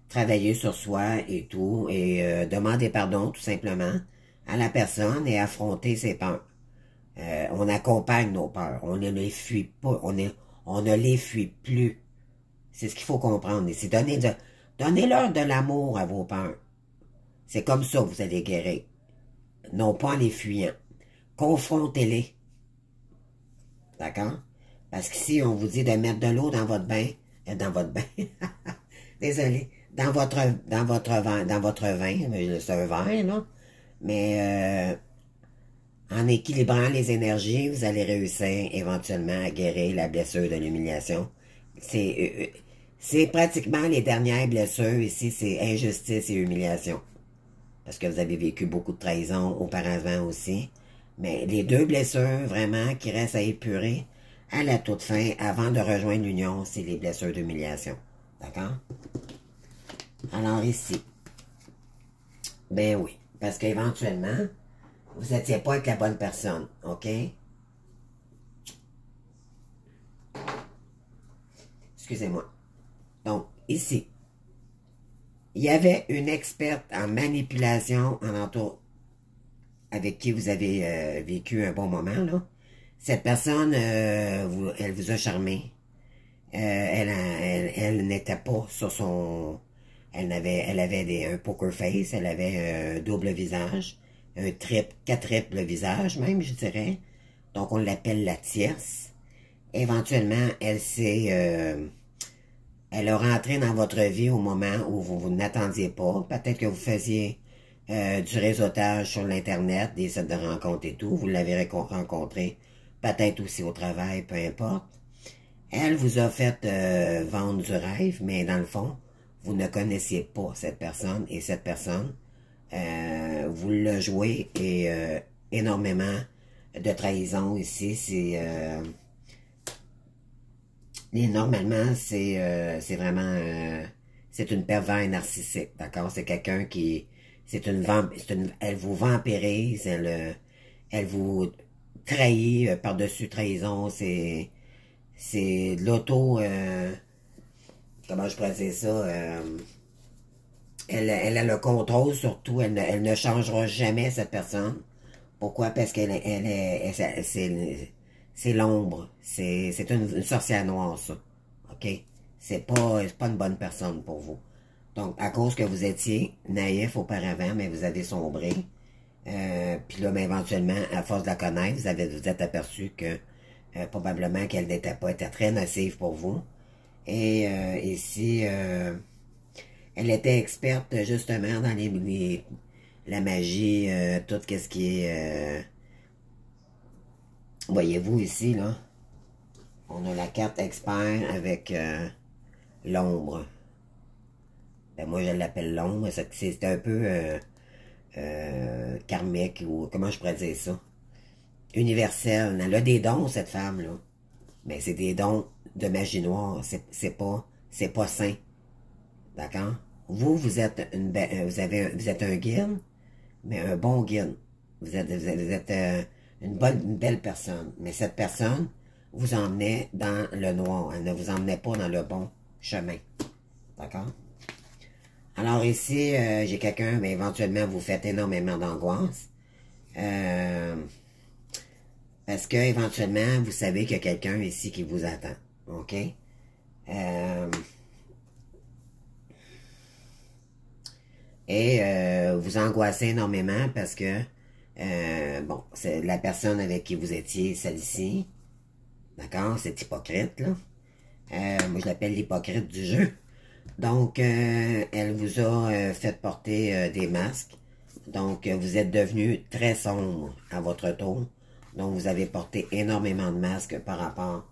travailler sur soi et tout, et demander pardon, tout simplement, à la personne et affronter ses peurs. On accompagne nos peurs, on ne les fuit pas, on ne les fuit plus. C'est ce qu'il faut comprendre. Et c'est donnez-leur de l'amour à vos peurs. C'est comme ça que vous allez guérir. Non pas en les fuyant. Confrontez-les. D'accord? Parce qu'ici, on vous dit de mettre de l'eau dans votre bain. Désolé. Dans votre vin. C'est un verre, là. Mais en équilibrant les énergies, vous allez réussir éventuellement à guérir la blessure de l'humiliation. C'est pratiquement les dernières blessures ici, c'est injustice et humiliation. Parce que vous avez vécu beaucoup de trahison auparavant aussi. Mais les deux blessures, vraiment, qui restent à épurer à la toute fin, avant de rejoindre l'union, c'est les blessures d'humiliation. D'accord? Alors ici, ben oui, parce qu'éventuellement, vous n'étiez pas avec la bonne personne, OK? Excusez-moi. Donc, ici, il y avait une experte en manipulation en entour. avec qui vous avez vécu un bon moment, là, cette personne, elle vous a charmé. Elle n'était pas sur son... Elle avait un poker face, elle avait un double visage, quatre triples visage même, je dirais. Donc on l'appelle la tierce. Éventuellement, elle a rentré dans votre vie au moment où vous n'attendiez pas. Peut-être que vous faisiez du réseautage sur l'Internet, des sites de rencontres et tout. Vous l'avez rencontré, peut-être aussi au travail, peu importe. Elle vous a fait vendre du rêve, mais dans le fond, vous ne connaissiez pas cette personne. Et cette personne, vous l'a joué et énormément de trahison ici. Normalement, c'est vraiment... c'est une pervers narcissique, d'accord? C'est quelqu'un qui... elle vous vampirise, elle vous trahit par-dessus trahison. C'est de l'auto... comment je pourrais dire ça? Elle a le contrôle sur tout. Elle ne changera jamais, cette personne. Pourquoi? Parce c'est l'ombre. C'est une sorcière noire, ça. OK? C'est pas une bonne personne pour vous. Donc, à cause que vous étiez naïf auparavant, mais vous avez sombré. Puis là, mais éventuellement, à force de la connaître, vous êtes aperçu que probablement qu'elle n'était pas, était très nocive pour vous. Et ici, elle était experte justement dans la magie, tout ce qui est... voyez-vous ici, là, on a la carte expert avec l'ombre. Ben, moi, je l'appelle l'ombre. C'est un peu karmique, ou comment je pourrais dire ça? Universel. Elle a des dons, cette femme-là. Mais c'est des dons de magie noire. C'est pas sain. D'accord? Vous êtes vous êtes un guide, mais un bon guide. Vous êtes une belle personne. Mais cette personne vous emmenait dans le noir. Elle ne vous emmenait pas dans le bon chemin. D'accord? Alors ici, j'ai quelqu'un, mais éventuellement, vous faites énormément d'angoisse. Parce que éventuellement, vous savez qu'il y a quelqu'un ici qui vous attend. OK? Vous angoissez énormément parce que, bon, c'est la personne avec qui vous étiez, celle-ci. D'accord? C'est hypocrite, là. Moi, je l'appelle l'hypocrite du jeu. Donc, elle vous a fait porter des masques. Donc, vous êtes devenu très sombre à votre tour. Donc, vous avez porté énormément de masques par rapport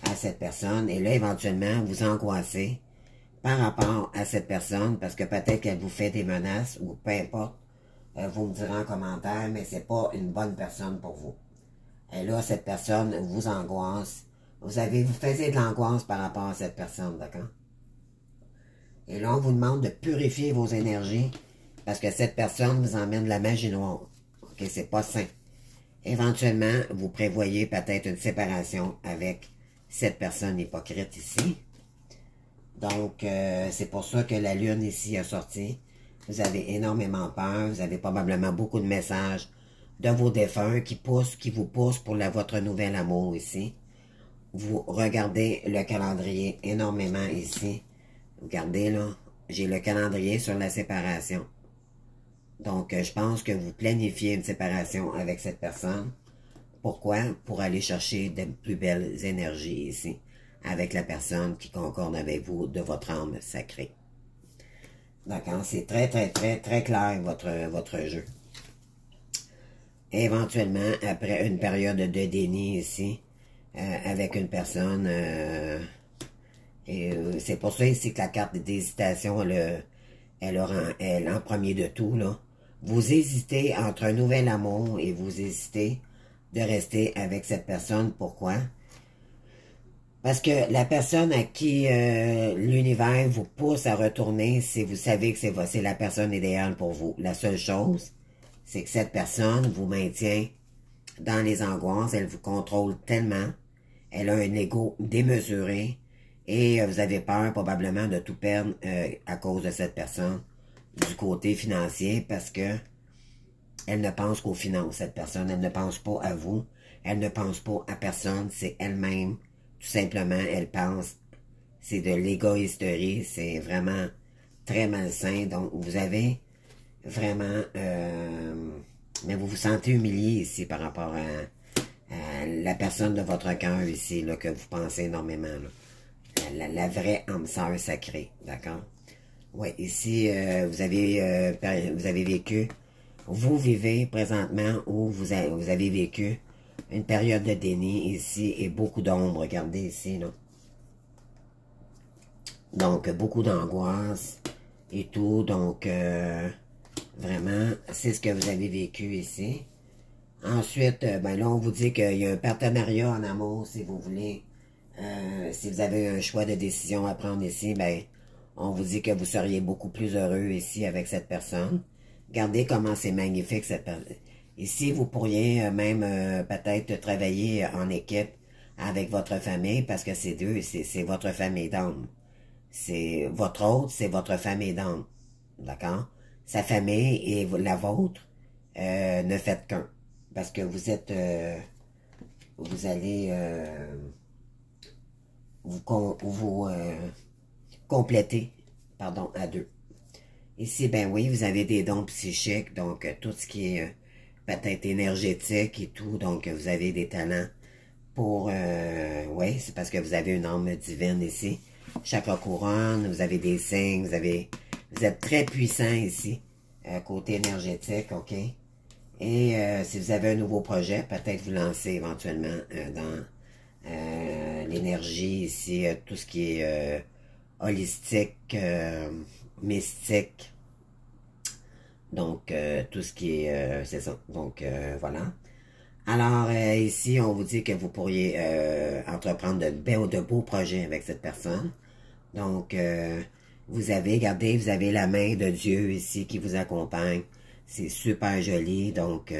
à cette personne. Et là, éventuellement, vous angoissez par rapport à cette personne parce que peut-être qu'elle vous fait des menaces ou peu importe. Vous me direz en commentaire, mais c'est pas une bonne personne pour vous. Et là, cette personne vous angoisse. Vous faisiez de l'angoisse par rapport à cette personne, d'accord? Et là, on vous demande de purifier vos énergies parce que cette personne vous emmène de la magie noire. OK, c'est pas sain. Éventuellement, vous prévoyez peut-être une séparation avec cette personne hypocrite ici. Donc, c'est pour ça que la lune ici a sorti. Vous avez énormément peur. Vous avez probablement beaucoup de messages de vos défunts qui vous poussent pour votre nouvel amour ici. Vous regardez le calendrier énormément ici. Regardez là, j'ai le calendrier sur la séparation. Donc, je pense que vous planifiez une séparation avec cette personne. Pourquoi? Pour aller chercher de plus belles énergies ici, avec la personne qui concorde avec vous de votre âme sacrée. D'accord? C'est très, très, très, très clair, votre jeu. Éventuellement, après une période de déni ici, avec une personne... c'est pour ça ici que la carte d'hésitation, elle en premier de tout, là. Vous hésitez entre un nouvel amour et vous hésitez de rester avec cette personne. Pourquoi? Parce que la personne à qui l'univers vous pousse à retourner, vous savez que c'est la personne idéale pour vous. La seule chose, c'est que cette personne vous maintient dans les angoisses, elle vous contrôle tellement, elle a un ego démesuré, et vous avez peur probablement de tout perdre à cause de cette personne du côté financier parce que Elle ne pense qu'aux finances, cette personne. Elle ne pense pas à vous. Elle ne pense pas à personne. C'est elle-même. Tout simplement, elle pense. C'est de l'égoïsterie. C'est vraiment très malsain. Donc, vous avez vraiment... mais vous vous sentez humilié ici par rapport à la personne de votre cœur ici, là, que vous pensez énormément. Là. La vraie âme sœur sacrée. D'accord? Oui, ici, vous avez vécu... Vous vivez présentement où vous avez vécu une période de déni ici et beaucoup d'ombre. Regardez ici, là. Donc, beaucoup d'angoisse et tout. Donc, vraiment, c'est ce que vous avez vécu ici. Ensuite, ben là, on vous dit qu'il y a un partenariat en amour, si vous voulez. Si vous avez un choix de décision à prendre ici, ben, on vous dit que vous seriez beaucoup plus heureux ici avec cette personne. Regardez comment c'est magnifique cette personne. Ici, vous pourriez même peut-être travailler en équipe avec votre famille parce que c'est votre famille d'âme. C'est votre autre, c'est votre famille d'âme. D'accord? Sa famille et la vôtre, ne faites qu'un. Parce que vous êtes, vous allez vous compléter, pardon, à deux. Ici, ben oui, vous avez des dons psychiques, donc tout ce qui est peut-être énergétique et tout, donc vous avez des talents pour, oui, c'est parce que vous avez une âme divine ici. Chakra couronne, vous avez des signes, vous êtes très puissant ici, côté énergétique, ok? Et si vous avez un nouveau projet, peut-être vous lancer éventuellement dans l'énergie ici, tout ce qui est holistique, mystique. Donc, tout ce qui est... c'est ça. Donc, voilà. Alors, ici, on vous dit que vous pourriez entreprendre de beaux projets avec cette personne. Donc, vous avez, regardez, vous avez la main de Dieu ici qui vous accompagne. C'est super joli. Donc,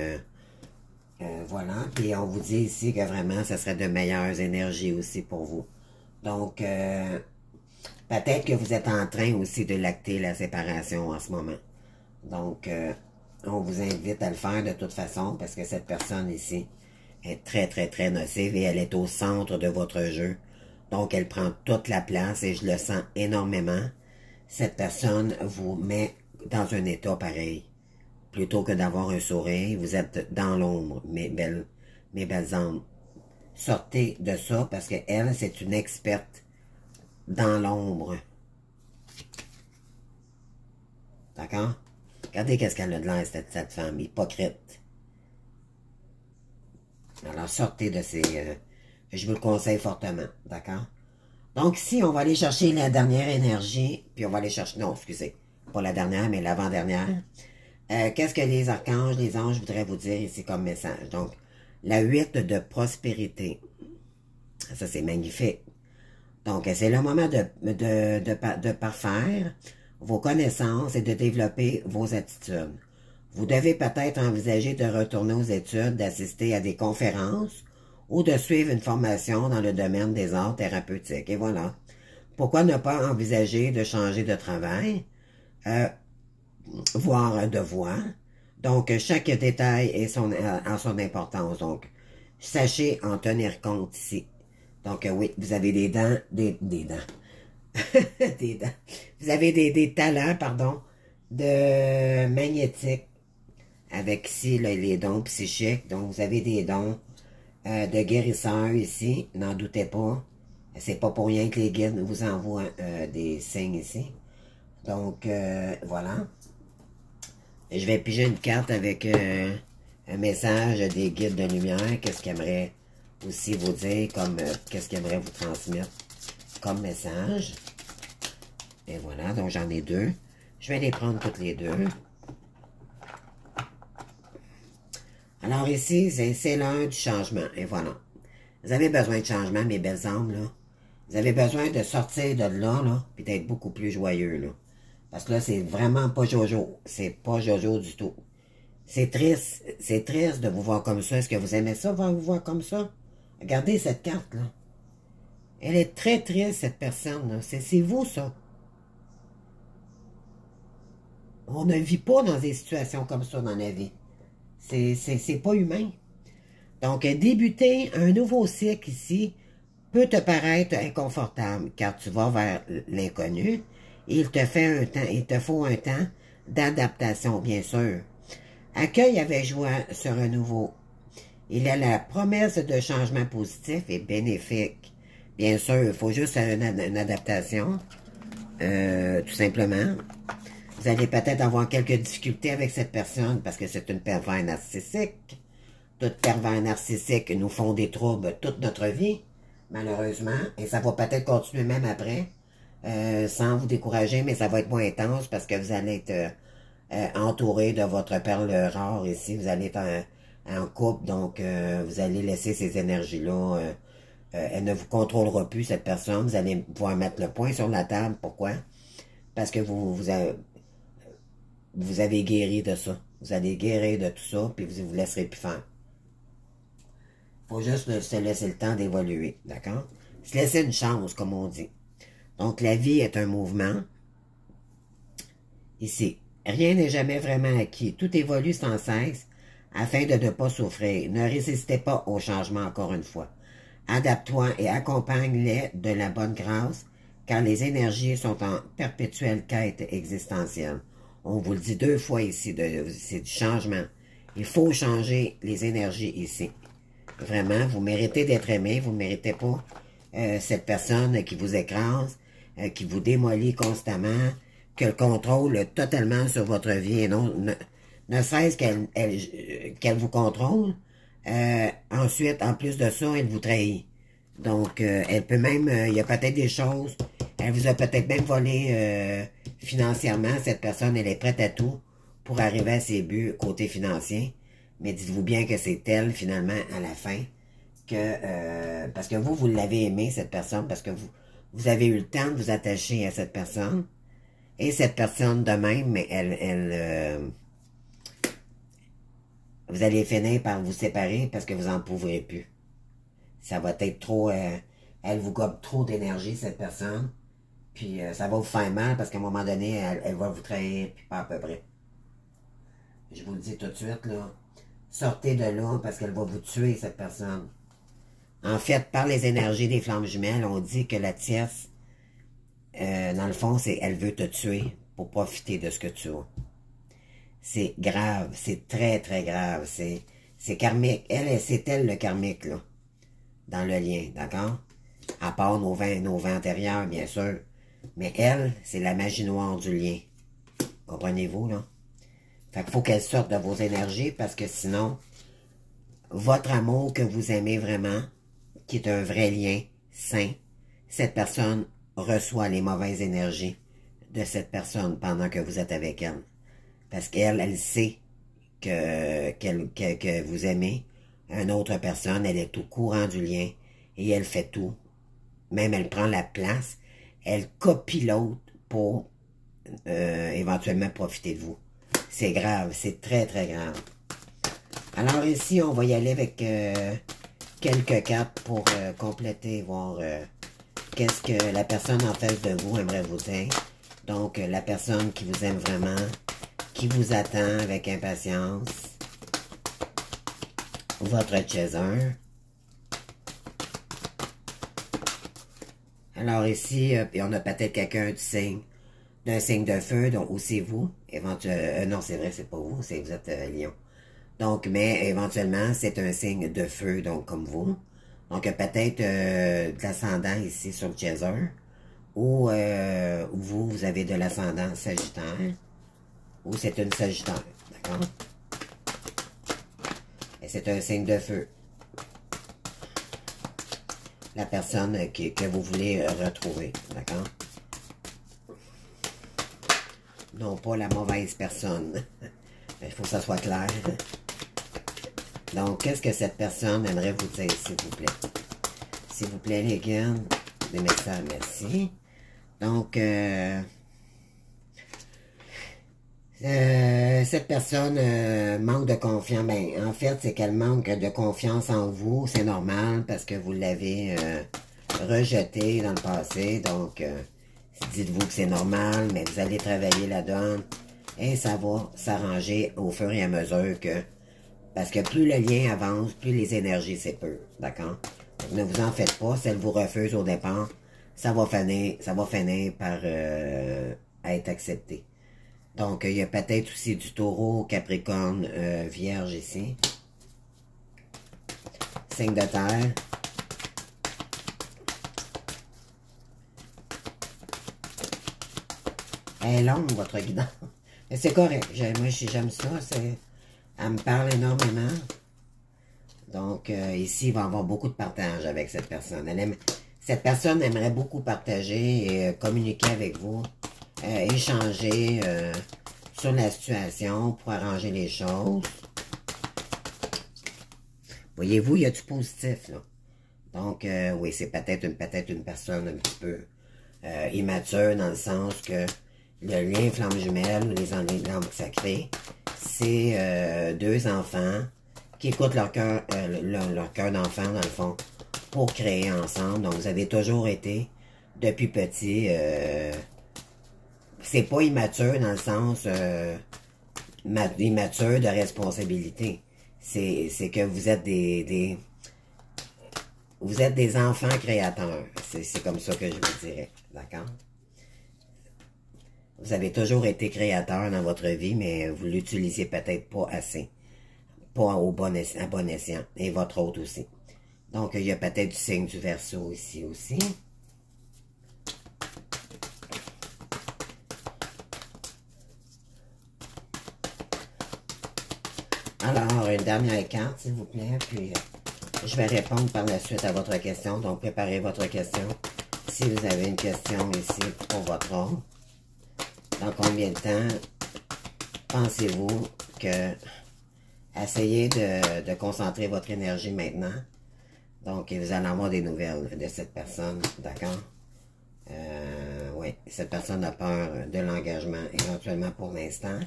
voilà. Puis, on vous dit ici que vraiment, ça serait de meilleures énergies aussi pour vous. Donc, peut-être que vous êtes en train aussi de lacter la séparation en ce moment. Donc, on vous invite à le faire de toute façon parce que cette personne ici est très, très, très nocive et elle est au centre de votre jeu. Donc, elle prend toute la place et je le sens énormément. Cette personne vous met dans un état pareil. Plutôt que d'avoir un sourire, vous êtes dans l'ombre, mes belles âmes. Sortez de ça parce qu'elle, c'est une experte dans l'ombre. D'accord? Regardez qu'est-ce qu'elle a de l'air, cette femme, hypocrite. Alors, sortez de ces... je vous le conseille fortement, d'accord? Donc, ici, on va aller chercher la dernière énergie, puis on va aller chercher... Non, excusez, pas la dernière, mais l'avant-dernière. Qu'est-ce que les archanges, les anges voudraient vous dire ici comme message? Donc, la 8 de prospérité. Ça, c'est magnifique. Donc, c'est le moment de parfaire vos connaissances et de développer vos attitudes. Vous devez peut-être envisager de retourner aux études, d'assister à des conférences ou de suivre une formation dans le domaine des arts thérapeutiques. Et voilà. Pourquoi ne pas envisager de changer de travail, voire de voie? Donc, chaque détail a son importance. Donc, sachez en tenir compte ici. Donc, oui, vous avez des dents, des dents. des dents. Vous avez des talents, pardon, de magnétique. Avec ici, là, les dons psychiques. Donc, vous avez des dons de guérisseur ici. N'en doutez pas. C'est pas pour rien que les guides vous envoient des signes ici. Donc, voilà. Et je vais piger une carte avec un message des guides de lumière. Qu'est-ce qu'ils aimeraient aussi vous dire, comme qu'est-ce qu'ils aimeraient vous transmettre comme message. Et voilà, donc j'en ai deux. Je vais les prendre toutes les deux. Alors ici, c'est l'heure du changement. Et voilà. Vous avez besoin de changement, mes belles âmes, là. Vous avez besoin de sortir de là, puis d'être beaucoup plus joyeux, là. Parce que là, c'est vraiment pas Jojo. C'est pas Jojo du tout. C'est triste. C'est triste de vous voir comme ça. Est-ce que vous aimez ça, vous voir comme ça? Regardez cette carte-là. Elle est très triste, cette personne-là. C'est vous, ça. On ne vit pas dans des situations comme ça dans la vie. C'est pas humain. Donc, débuter un nouveau cycle ici peut te paraître inconfortable, car tu vas vers l'inconnu. Il te faut un temps d'adaptation, bien sûr. Accueille avec joie ce renouveau. Il a la promesse de changement positif et bénéfique. Bien sûr, il faut juste une adaptation, tout simplement. Vous allez peut-être avoir quelques difficultés avec cette personne parce que c'est une pervers narcissique. Toutes pervers narcissiques nous font des troubles toute notre vie, malheureusement. Et ça va peut-être continuer même après, sans vous décourager, mais ça va être moins intense parce que vous allez être entouré de votre perle rare ici. Vous allez être en couple, donc vous allez laisser ces énergies-là. Elle ne vous contrôlera plus, cette personne. Vous allez pouvoir mettre le point sur la table. Pourquoi? Parce que vous avez guéri de ça. Vous allez guérir de tout ça, puis vous ne vous laisserez plus faire. Il faut juste se laisser le temps d'évoluer, d'accord? Se laisser une chance, comme on dit. Donc, la vie est un mouvement. Ici, rien n'est jamais vraiment acquis. Tout évolue sans cesse afin de ne pas souffrir. Ne résistez pas au changement encore une fois. Adapte-toi et accompagne-les de la bonne grâce, car les énergies sont en perpétuelle quête existentielle. On vous le dit 2 fois ici, c'est du changement. Il faut changer les énergies ici. Vraiment, vous méritez d'être aimé, vous ne méritez pas cette personne qui vous écrase, qui vous démolit constamment, qu'elle contrôle totalement sur votre vie, et non, ne serait-ce qu'elle vous contrôle. Ensuite, en plus de ça, elle vous trahit. Donc, elle peut même, il y a peut-être des choses, elle vous a peut-être même volé financièrement. Cette personne, elle est prête à tout pour arriver à ses buts côté financier. Mais dites-vous bien que c'est elle, finalement, à la fin, que parce que vous l'avez aimé, cette personne, parce que vous avez eu le temps de vous attacher à cette personne. Et cette personne de même, mais vous allez finir par vous séparer parce que vous n'en pourrez plus. Ça va être trop... elle vous gobe trop d'énergie, cette personne. Puis ça va vous faire mal parce qu'à un moment donné, elle va vous trahir, puis pas à peu près. Je vous le dis tout de suite, là. Sortez de là parce qu'elle va vous tuer, cette personne. En fait, par les énergies des flammes jumelles, on dit que la tierce, dans le fond, elle veut te tuer pour profiter de ce que tu as. C'est grave, c'est très, très grave. C'est karmique. C'est elle le karmique, là, dans le lien, d'accord? À part nos vins antérieurs, bien sûr. Mais elle, c'est la magie noire du lien. Comprenez-vous, là? Fait qu'il faut qu'elle sorte de vos énergies parce que sinon, votre amour que vous aimez vraiment, qui est un vrai lien sain, cette personne reçoit les mauvaises énergies de cette personne pendant que vous êtes avec elle. Parce qu'elle, elle sait que vous aimez une autre personne, elle est au courant du lien et elle fait tout. Même elle prend la place, elle copie l'autre pour éventuellement profiter de vous. C'est grave, c'est très très grave. Alors ici, on va y aller avec quelques cartes pour compléter, voir qu'est-ce que la personne en face de vous aimerait vous dire. Donc, la personne qui vous aime vraiment, qui vous attend avec impatience. Votre chaser. Alors ici, on a peut-être quelqu'un d'un signe de feu, donc ou c'est vous. Non, c'est vrai, c'est pas vous, vous êtes Lion. Donc, mais éventuellement, c'est un signe de feu, donc comme vous. Donc, peut-être de l'ascendant ici sur le chaser. Ou vous avez de l'ascendant sagittaire. Ou c'est une sagittaire, d'accord? Et c'est un signe de feu. La personne que vous voulez retrouver, d'accord? Non pas la mauvaise personne. Il faut que ça soit clair. Donc, qu'est-ce que cette personne aimerait vous dire, s'il vous plaît? S'il vous plaît, les guides, des messages, merci. Donc, cette personne manque de confiance. Ben, en fait, c'est qu'elle manque de confiance en vous. C'est normal parce que vous l'avez rejeté dans le passé. Donc, dites-vous que c'est normal, mais vous allez travailler là-dedans et ça va s'arranger au fur et à mesure que Parce que plus le lien avance, plus les énergies s'épurent. D'accord? Ne vous en faites pas. Si elle vous refuse au départ, ça va finir par être accepté. Donc, il y a peut-être aussi du taureau, capricorne, vierge ici. Signe de terre. Elle est longue, votre guidance. Mais c'est correct. Moi, j'aime ça. Elle me parle énormément. Donc, ici, il va y avoir beaucoup de partage avec cette personne. Cette personne aimerait beaucoup partager et communiquer avec vous, échanger sur la situation pour arranger les choses. Voyez-vous, il y a du positif, là. Donc, oui, c'est peut-être une personne un petit peu immature dans le sens que le lien flamme jumelle ou les langues sacrées, c'est deux enfants qui écoutent leur cœur d'enfant, dans le fond, pour créer ensemble. Donc, vous avez toujours été, depuis petit, c'est pas immature dans le sens immature de responsabilité. C'est que vous êtes vous êtes des enfants créateurs. C'est comme ça que je vous dirais. D'accord? Vous avez toujours été créateur dans votre vie, mais vous l'utilisiez peut-être pas assez. Pas à bon escient. Et votre autre aussi. Donc, il y a peut-être du signe du Verseau ici aussi. Alors, une dernière carte, s'il vous plaît, puis je vais répondre par la suite à votre question. Donc, préparez votre question. Si vous avez une question ici pour votre homme, dans combien de temps pensez-vous que essayez de concentrer votre énergie maintenant? Donc, vous allez avoir des nouvelles de cette personne, d'accord? Oui, cette personne a peur de l'engagement éventuellement pour l'instant,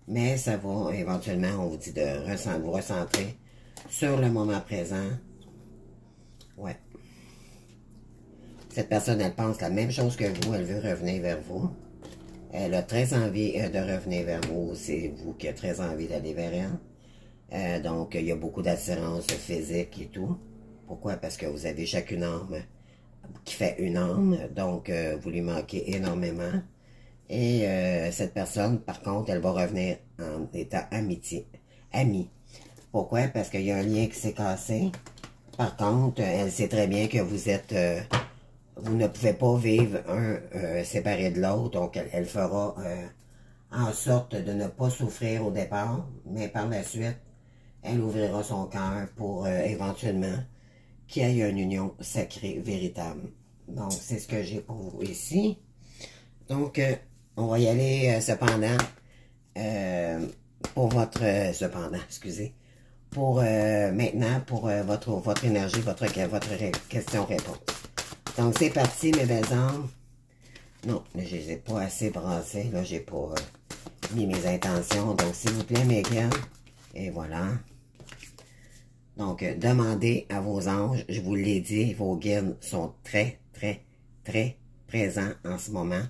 mais ça va éventuellement, on vous dit de vous recentrer sur le moment présent. Ouais. Cette personne, elle pense la même chose que vous, elle veut revenir vers vous. Elle a très envie de revenir vers vous, c'est vous qui avez très envie d'aller vers elle. Donc, il y a beaucoup d'attirance physique et tout. Pourquoi? Parce que vous avez chacune âme qui fait une âme, donc vous lui manquez énormément. Et cette personne, par contre, elle va revenir en étant amie. Pourquoi? Parce qu'il y a un lien qui s'est cassé. Par contre, elle sait très bien que vous êtes... vous ne pouvez pas vivre un séparé de l'autre, donc elle fera en sorte de ne pas souffrir au départ, mais par la suite, elle ouvrira son cœur pour éventuellement qu'il y ait une union sacrée véritable. Donc, c'est ce que j'ai pour vous ici. Donc, on va y aller cependant, pour votre... excusez. Pour maintenant, pour votre énergie, votre question-réponse. Donc, c'est parti, mes belles âmes. Non, là, je les ai pas assez brassées. Là, j'ai pas mis mes intentions. Donc, s'il vous plaît, mes guides. Et voilà. Donc, demandez à vos anges. Je vous l'ai dit, vos guides sont très, très, très présents en ce moment.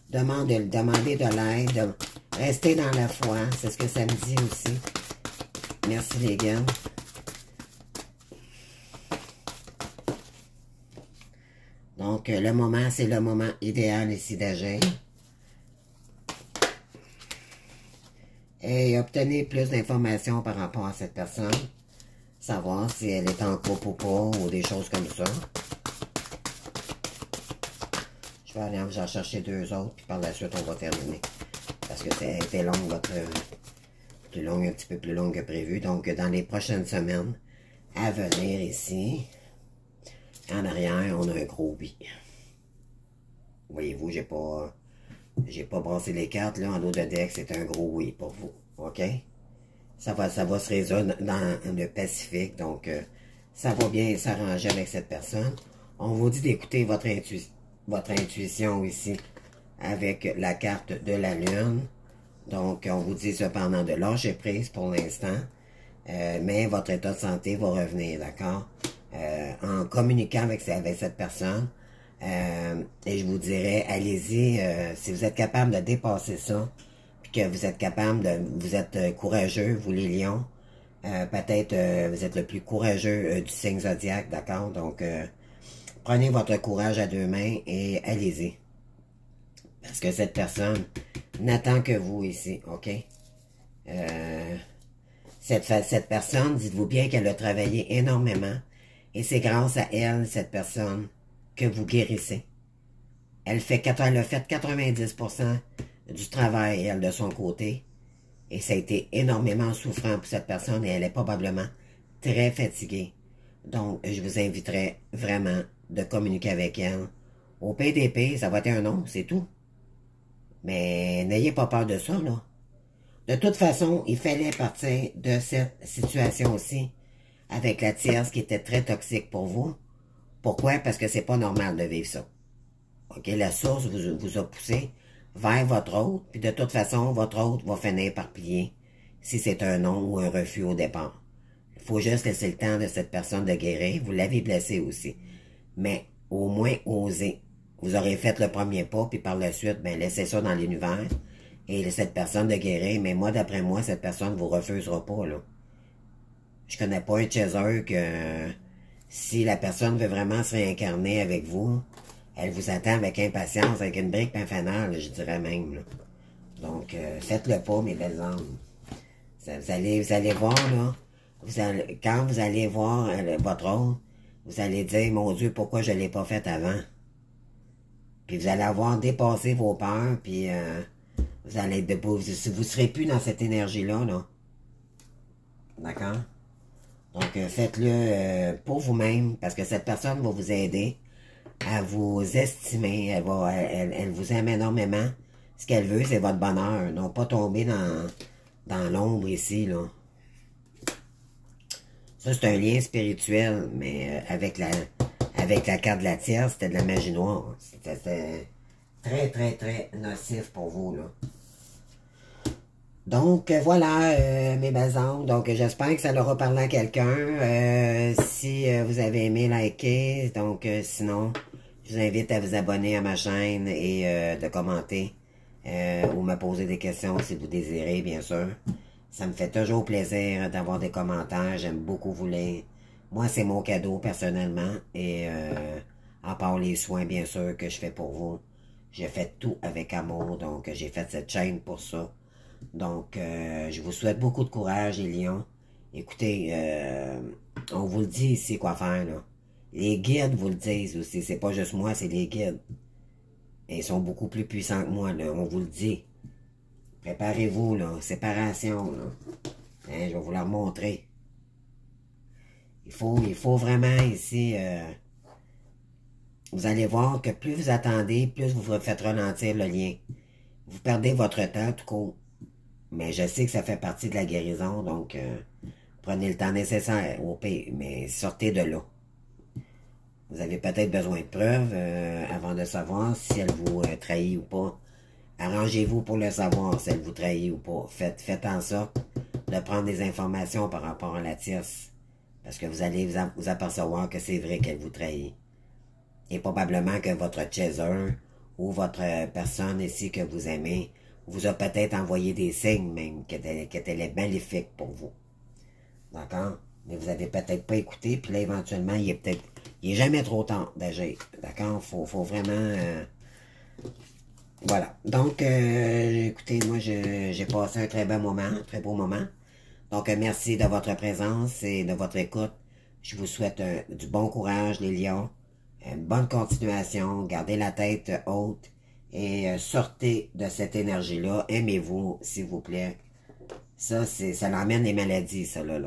Demandez de l'aide. Restez dans la foi. C'est ce que ça me dit aussi. Merci, les guides. Donc, le moment, c'est le moment idéal ici d'agir. Et obtenez plus d'informations par rapport à cette personne. Savoir si elle est en couple ou pas, ou des choses comme ça. Je vais aller en chercher deux autres, puis par la suite, on va terminer. Parce que c'était long, un petit peu plus longue que prévu. Donc, dans les prochaines semaines à venir ici... En arrière, on a un gros oui. Voyez-vous, j'ai pas brassé les cartes, là, en haut de deck, c'est un gros oui pour vous, ok? Ça va se résoudre dans le Pacifique, donc ça va bien s'arranger avec cette personne. On vous dit d'écouter votre intuition ici, avec la carte de la Lune. Donc, on vous dit cependant de lâcher prise pour l'instant, mais votre état de santé va revenir, d'accord? En communiquant avec cette personne. Et je vous dirais, allez-y, si vous êtes capable de dépasser ça, puis que vous êtes capable vous êtes courageux, vous les lions, Peut-être vous êtes le plus courageux du signe zodiaque, d'accord? Donc, prenez votre courage à deux mains et allez-y. Parce que cette personne n'attend que vous ici, ok? Cette personne, dites-vous bien qu'elle a travaillé énormément. Et c'est grâce à elle, cette personne, que vous guérissez. Elle a fait 90% du travail, elle, de son côté. Et ça a été énormément souffrant pour cette personne et elle est probablement très fatiguée. Donc, je vous inviterai vraiment de communiquer avec elle. Au PDP, ça va être un nom, c'est tout. Mais n'ayez pas peur de ça, là. De toute façon, il fallait partir de cette situation aussi avec la tierce qui était très toxique pour vous. Pourquoi? Parce que c'est pas normal de vivre ça. OK? La source vous a poussé vers votre hôte, puis de toute façon, votre hôte va finir par plier si c'est un non ou un refus au départ. Il faut juste laisser le temps de cette personne de guérir. Vous l'avez blessé aussi. Mais au moins, osez. Vous aurez fait le premier pas, puis par la suite, ben, laissez ça dans l'univers et cette personne de guérir. Mais moi, d'après moi, cette personne ne vous refusera pas, là. Je connais pas un chaser que si la personne veut vraiment se réincarner avec vous, elle vous attend avec impatience, avec une brique pinfanale, je dirais même, là. Donc, faites-le pas, mes belles âmes. Vous allez voir, là, quand vous allez voir votre rôle, vous allez dire, mon Dieu, pourquoi je ne l'ai pas fait avant? Puis vous allez avoir dépassé vos peurs, puis vous serez plus dans cette énergie-là, là. D'accord? Donc, faites-le pour vous-même, parce que cette personne va vous aider à vous estimer. Elle vous aime énormément. Ce qu'elle veut, c'est votre bonheur. Non pas tomber dans l'ombre ici, là. Ça, c'est un lien spirituel, mais avec la carte de la tierce, c'était de la magie noire. C'était très, très, très nocif pour vous, là. Donc, voilà, mes belles âmes. Donc, j'espère que ça leur a parlé à quelqu'un. Si vous avez aimé, likez. Donc, sinon, je vous invite à vous abonner à ma chaîne et de commenter ou me poser des questions si vous désirez, bien sûr. Ça me fait toujours plaisir d'avoir des commentaires. J'aime beaucoup vous lire. Moi, c'est mon cadeau, personnellement. Et à part les soins, bien sûr, que je fais pour vous, je fais tout avec amour. Donc, j'ai fait cette chaîne pour ça. Donc, je vous souhaite beaucoup de courage, les lions. Écoutez, on vous le dit ici quoi faire, là. Les guides vous le disent aussi. C'est pas juste moi, c'est les guides. Et ils sont beaucoup plus puissants que moi, là. On vous le dit. Préparez-vous, là. Séparation, là. Hein, je vais vous la montrer. Il faut vraiment ici... vous allez voir que plus vous attendez, plus vous vous faites ralentir le lien. Vous perdez votre temps, tout court. Mais je sais que ça fait partie de la guérison, donc prenez le temps nécessaire au pire, mais sortez de là. Vous avez peut-être besoin de preuves avant de savoir si elle vous trahit ou pas. Arrangez-vous pour le savoir si elle vous trahit ou pas. Faites en sorte de prendre des informations par rapport à la tierce. Parce que vous allez vous apercevoir que c'est vrai qu'elle vous trahit. Et probablement que votre chaser ou votre personne ici que vous aimez vous a peut-être envoyé des signes même qui étaient maléfiques pour vous. D'accord? Mais vous avez peut-être pas écouté, puis là, éventuellement, il est jamais trop tard d'agir. D'accord? Faut vraiment... Voilà. Donc, écoutez, moi, j'ai passé un très bon moment, un très beau moment. Donc, merci de votre présence et de votre écoute. Je vous souhaite du bon courage, les lions. Une bonne continuation. Gardez la tête haute. Et sortez de cette énergie-là. Aimez-vous, s'il vous plaît. Ça l'emmène les maladies, ça, là.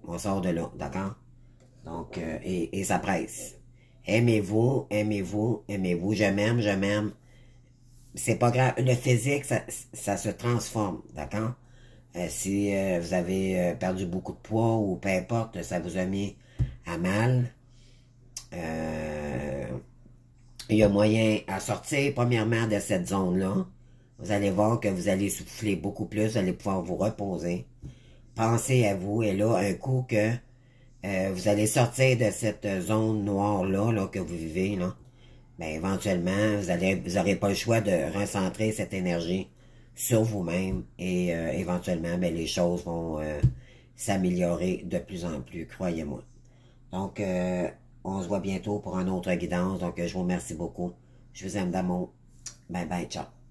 On sort de là, d'accord? Donc, et ça presse. Aimez-vous, aimez-vous, aimez-vous. Je m'aime, je m'aime. C'est pas grave. Le physique, ça se transforme, d'accord? Si vous avez perdu beaucoup de poids ou peu importe, ça vous a mis à mal. Il y a moyen à sortir, premièrement, de cette zone-là. Vous allez voir que vous allez souffler beaucoup plus, vous allez pouvoir vous reposer. Pensez à vous, et là, un coup que vous allez sortir de cette zone noire-là là, que vous vivez, là, ben, éventuellement, vous n'aurez pas le choix de recentrer cette énergie sur vous-même et éventuellement, ben, les choses vont s'améliorer de plus en plus, croyez-moi. Donc, on se voit bientôt pour une autre guidance. Donc, je vous remercie beaucoup. Je vous aime d'amour. Bye bye, ciao.